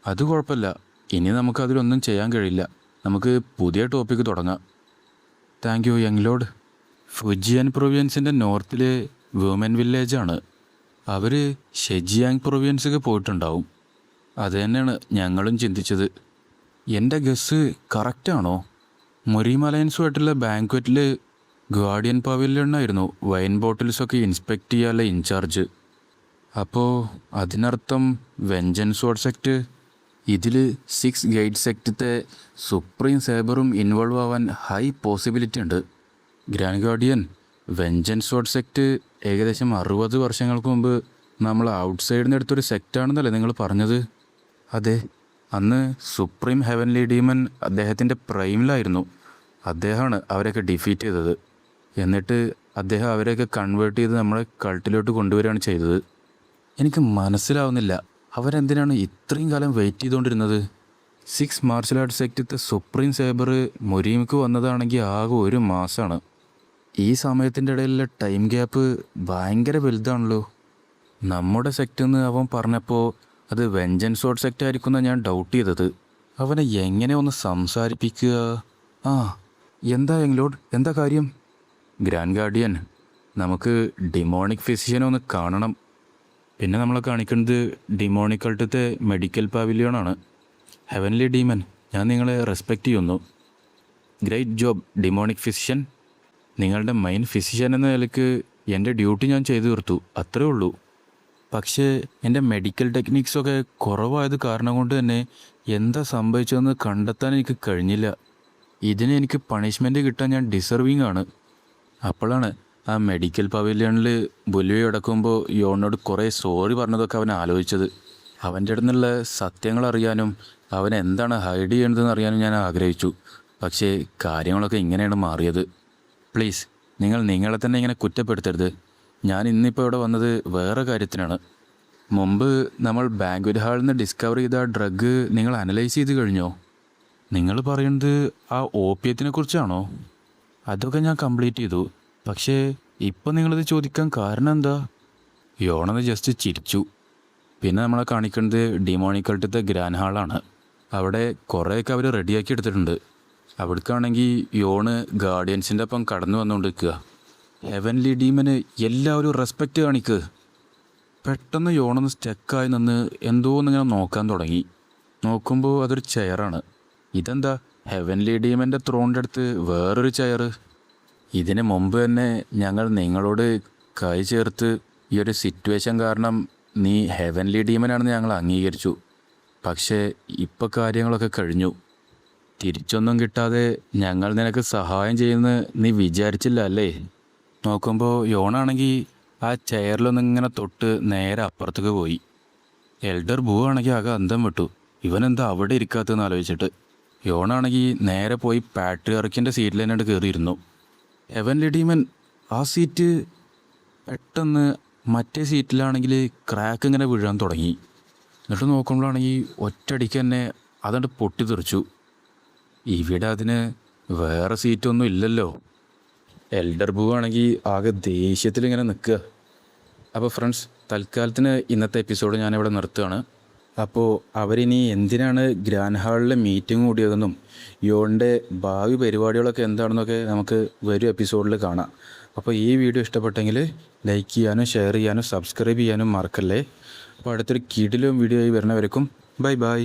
അത് കുഴപ്പമില്ല, ഇനി നമുക്കതിലൊന്നും ചെയ്യാൻ കഴിയില്ല. നമുക്ക് പുതിയ ടോപ്പിക്ക് തുടങ്ങാം. Thank you young lord. Fujian പ്രൊവിൻസിൻ്റെ നോർത്തിൽ വുമൻ വില്ലേജാണ്. അവർ ഷെജിയാങ് പ്രൊവിൻസൊക്കെ പോയിട്ടുണ്ടാവും. അത് തന്നെയാണ് ഞങ്ങളും ചിന്തിച്ചത്. എൻ്റെ ഗസ് കറക്റ്റാണോ? മുറിമലയൻസുമായിട്ടുള്ള ബാങ്ക്വറ്റിൽ ഗാർഡിയൻ പവിലിയനായിരുന്നു വൈൻ ബോട്ടിൽസൊക്കെ ഇൻസ്പെക്റ്റ് ചെയ്യാനുള്ള ഇൻചാർജ്. അപ്പോൾ അതിനർത്ഥം വെഞ്ചൻസ് സോഡ് സെക്റ്റ് ഇതിൽ 6 ഗൈഡ് സെക്റ്റത്തെ സുപ്രീം സേബറും ഇൻവോൾവ് ആവാൻ ഹൈ പോസിബിലിറ്റി ഉണ്ട്. Grand guardian, vengeance sword sect ഏകദേശം 60 വർഷങ്ങൾക്ക് മുമ്പ് നമ്മൾ ഔട്ട്സൈഡിൽ നിന്ന് എടുത്തൊരു സെക്റ്റാണെന്നല്ലേ നിങ്ങൾ പറഞ്ഞത്? അതെ, അന്ന് സുപ്രീം ഹെവൻലി ഡീമൻ അദ്ദേഹത്തിൻ്റെ പ്രൈമിലായിരുന്നു. അദ്ദേഹമാണ് അവരെയൊക്കെ ഡിഫീറ്റ് ചെയ്തത്. എന്നിട്ട് അദ്ദേഹം അവരെയൊക്കെ കൺവേർട്ട് ചെയ്ത് നമ്മളെ കൾട്ടിലോട്ട് കൊണ്ടുവരികയാണ് ചെയ്തത്. എനിക്ക് മനസ്സിലാവുന്നില്ല, അവരെന്തിനാണ് ഇത്രയും കാലം വെയിറ്റ് ചെയ്തുകൊണ്ടിരുന്നത്? 6 മാർഷൽ ആർട്സ് സെക്റ്റത്തെ സുപ്രീം സേബർ മൊരീമിക്ക് വന്നതാണെങ്കിൽ ആകെ 1 മാസമാണ്. ഈ സമയത്തിൻ്റെ ഇടയിലുള്ള ടൈം ഗ്യാപ്പ് ഭയങ്കര വലുതാണല്ലോ. നമ്മുടെ സെക്റ്റെന്ന് അവൻ പറഞ്ഞപ്പോൾ അത് വെഞ്ചൻസ് സോഡ് സെക്റ്റ് ആയിരിക്കുമെന്നാണ് ഞാൻ ഡൗട്ട് ചെയ്തത്. അവനെ എങ്ങനെ ഒന്ന് സംസാരിപ്പിക്കുക? ആ, എന്താ എങ്കിലോട്ട്, എന്താ കാര്യം? ഗ്രാൻഡ് ഗാർഡിയൻ, നമുക്ക് ഡിമോണിക് ഫിസിഷ്യനെ ഒന്ന് കാണണം. പിന്നെ നമ്മളെ കാണിക്കുന്നത് ഡിമോണിക് കൾട്ടത്തെ മെഡിക്കൽ പാവിലിയോണാണ്. ഹെവൻലി ഡീമൻ, ഞാൻ നിങ്ങളെ റെസ്പെക്റ്റ് ചെയ്യുന്നു. Great job demonic physician. നിങ്ങളുടെ മെയിൻ ഫിസിഷ്യൻ എന്ന നിലയ്ക്ക് എൻ്റെ ഡ്യൂട്ടി ഞാൻ ചെയ്തു തീർത്തു, അത്രേ ഉള്ളൂ. പക്ഷേ എൻ്റെ മെഡിക്കൽ ടെക്നിക്സൊക്കെ കുറവായത് കാരണം കൊണ്ട് തന്നെ എന്താ സംഭവിച്ചതെന്ന് കണ്ടെത്താൻ എനിക്ക് കഴിഞ്ഞില്ല. ഇതിന് എനിക്ക് പണിഷ്മെൻറ്റ് കിട്ടാൻ ഞാൻ ഡിസർവിങ് ആണ്. അപ്പോഴാണ് ആ മെഡിക്കൽ പവലിയണിൽ ബുലുവി കിടക്കുമ്പോൾ യോണിനോട് കുറേ സോറി പറഞ്ഞതൊക്കെ അവൻ ആലോചിച്ചത്. അവൻ്റെ അടുത്ത് നിന്നുള്ള സത്യങ്ങൾ അറിയാനും അവൻ എന്താണ് ഹൈഡ് ചെയ്യേണ്ടതെന്ന് അറിയാനും ഞാൻ ആഗ്രഹിച്ചു. പക്ഷേ കാര്യങ്ങളൊക്കെ ഇങ്ങനെയാണ് മാറിയത്. പ്ലീസ്, നിങ്ങൾ നിങ്ങളെ തന്നെ ഇങ്ങനെ കുറ്റപ്പെടുത്തരുത്. ഞാൻ ഇന്നിപ്പോൾ ഇവിടെ വന്നത് വേറെ കാര്യത്തിനാണ്. മുമ്പ് നമ്മൾ ബാങ്ക്വറ്റ് ഹാളിൽ നിന്ന് ഡിസ്കവർ ചെയ്ത ആ ഡ്രഗ് നിങ്ങൾ അനലൈസ് ചെയ്ത് കഴിഞ്ഞോ? നിങ്ങൾ പറയുന്നത് ആ ഓപ്പിയത്തിനെ കുറിച്ചാണോ? അതൊക്കെ ഞാൻ കംപ്ലീറ്റ് ചെയ്തു. പക്ഷേ ഇപ്പം നിങ്ങളിത് ചോദിക്കാൻ കാരണം എന്താ? യോണത് ജസ്റ്റ് ചിരിച്ചു. പിന്നെ നമ്മളെ കാണിക്കുന്നത് ഡിമോണിക്കൾട്ടത്തെ ഗ്രാൻഡ് ഹാളാണ്. അവിടെ കുറേയൊക്കെ അവർ റെഡിയാക്കി എടുത്തിട്ടുണ്ട്. അവിടേക്കാണെങ്കിൽ യോണ് ഗാർഡിയൻസിൻ്റെ ഒപ്പം കടന്നു വന്നുകൊണ്ടിരിക്കുക. ഹെവൻലി ഡീമന് എല്ലാവരും റെസ്പെക്റ്റ് കാണിക്ക്. പെട്ടെന്ന് യോണൊന്ന് സ്റ്റക്കായി നിന്ന് എന്തോന്നിങ്ങനെ നോക്കാൻ തുടങ്ങി. നോക്കുമ്പോൾ അതൊരു ചെയറാണ്. ഇതെന്താ, ഹെവൻലി ഡീമൻ്റെ ത്രോണിൻ്റെ അടുത്ത് വേറൊരു ചെയർ? ഇതിന് മുമ്പ് തന്നെ ഞങ്ങൾ നിങ്ങളോട് കൈ ചേർത്ത് ഈ ഒരു സിറ്റുവേഷൻ കാരണം നീ ഹെവൻലി ഡീമനാണെന്ന് ഞങ്ങൾ അംഗീകരിച്ചു. പക്ഷേ ഇപ്പോൾ കാര്യങ്ങളൊക്കെ കഴിഞ്ഞു. തിരിച്ചൊന്നും കിട്ടാതെ ഞങ്ങൾ നിനക്ക് സഹായം ചെയ്യുമെന്ന് നീ വിചാരിച്ചില്ല അല്ലേ? നോക്കുമ്പോൾ യോണാണെങ്കിൽ ആ ചെയറിലൊന്നിങ്ങനെ തൊട്ട് നേരെ അപ്പുറത്തേക്ക് പോയി. എൽഡർ ബൂ ആണെങ്കിൽ ആകെ അന്തം വിട്ടു. ഇവനെന്താ അവിടെ ഇരിക്കാത്തതെന്ന് ആലോചിച്ചിട്ട്. യോണാണെങ്കിൽ നേരെ പോയി പാട്രിയാർക്കിൻ്റെ സീറ്റിൽ തന്നെ കയറിയിരുന്നു. ഹെവൻലി ഡീമൻ ആ സീറ്റ് പെട്ടെന്ന് മറ്റേ സീറ്റിലാണെങ്കിൽ ക്രാക്ക് ഇങ്ങനെ വീഴാൻ തുടങ്ങി. എന്നിട്ട് നോക്കുമ്പോഴാണെങ്കിൽ ഒറ്റയടിക്ക് തന്നെ അതുകൊണ്ട് പൊട്ടിത്തെറിച്ചു. ഇവിടെ അതിന് വേറെ സീറ്റൊന്നും ഇല്ലല്ലോ. എൽഡർ ബൂ ആണെങ്കിൽ ആകെ ദേഷ്യത്തിലിങ്ങനെ നിൽക്കുക. അപ്പോൾ ഫ്രണ്ട്സ്, തൽക്കാലത്തിന് ഇന്നത്തെ എപ്പിസോഡ് ഞാനിവിടെ നിർത്തുകയാണ്. അപ്പോൾ അവരിനി എന്തിനാണ് ഗ്രാൻഡ് ഹാളിലെ മീറ്റിംഗ് കൂടിയതെന്നും യോണിൻ്റെ ഭാവി പരിപാടികളൊക്കെ എന്താണെന്നൊക്കെ നമുക്ക് വരും എപ്പിസോഡിൽ കാണാം. അപ്പോൾ ഈ വീഡിയോ ഇഷ്ടപ്പെട്ടെങ്കിൽ ലൈക്ക് ചെയ്യാനും ഷെയർ ചെയ്യാനും സബ്സ്ക്രൈബ് ചെയ്യാനും മറക്കല്ലേ. അപ്പോൾ അടുത്തൊരു കിടിലൻ വീഡിയോ ആയി വരുന്നവരേക്കും ബൈ ബൈ.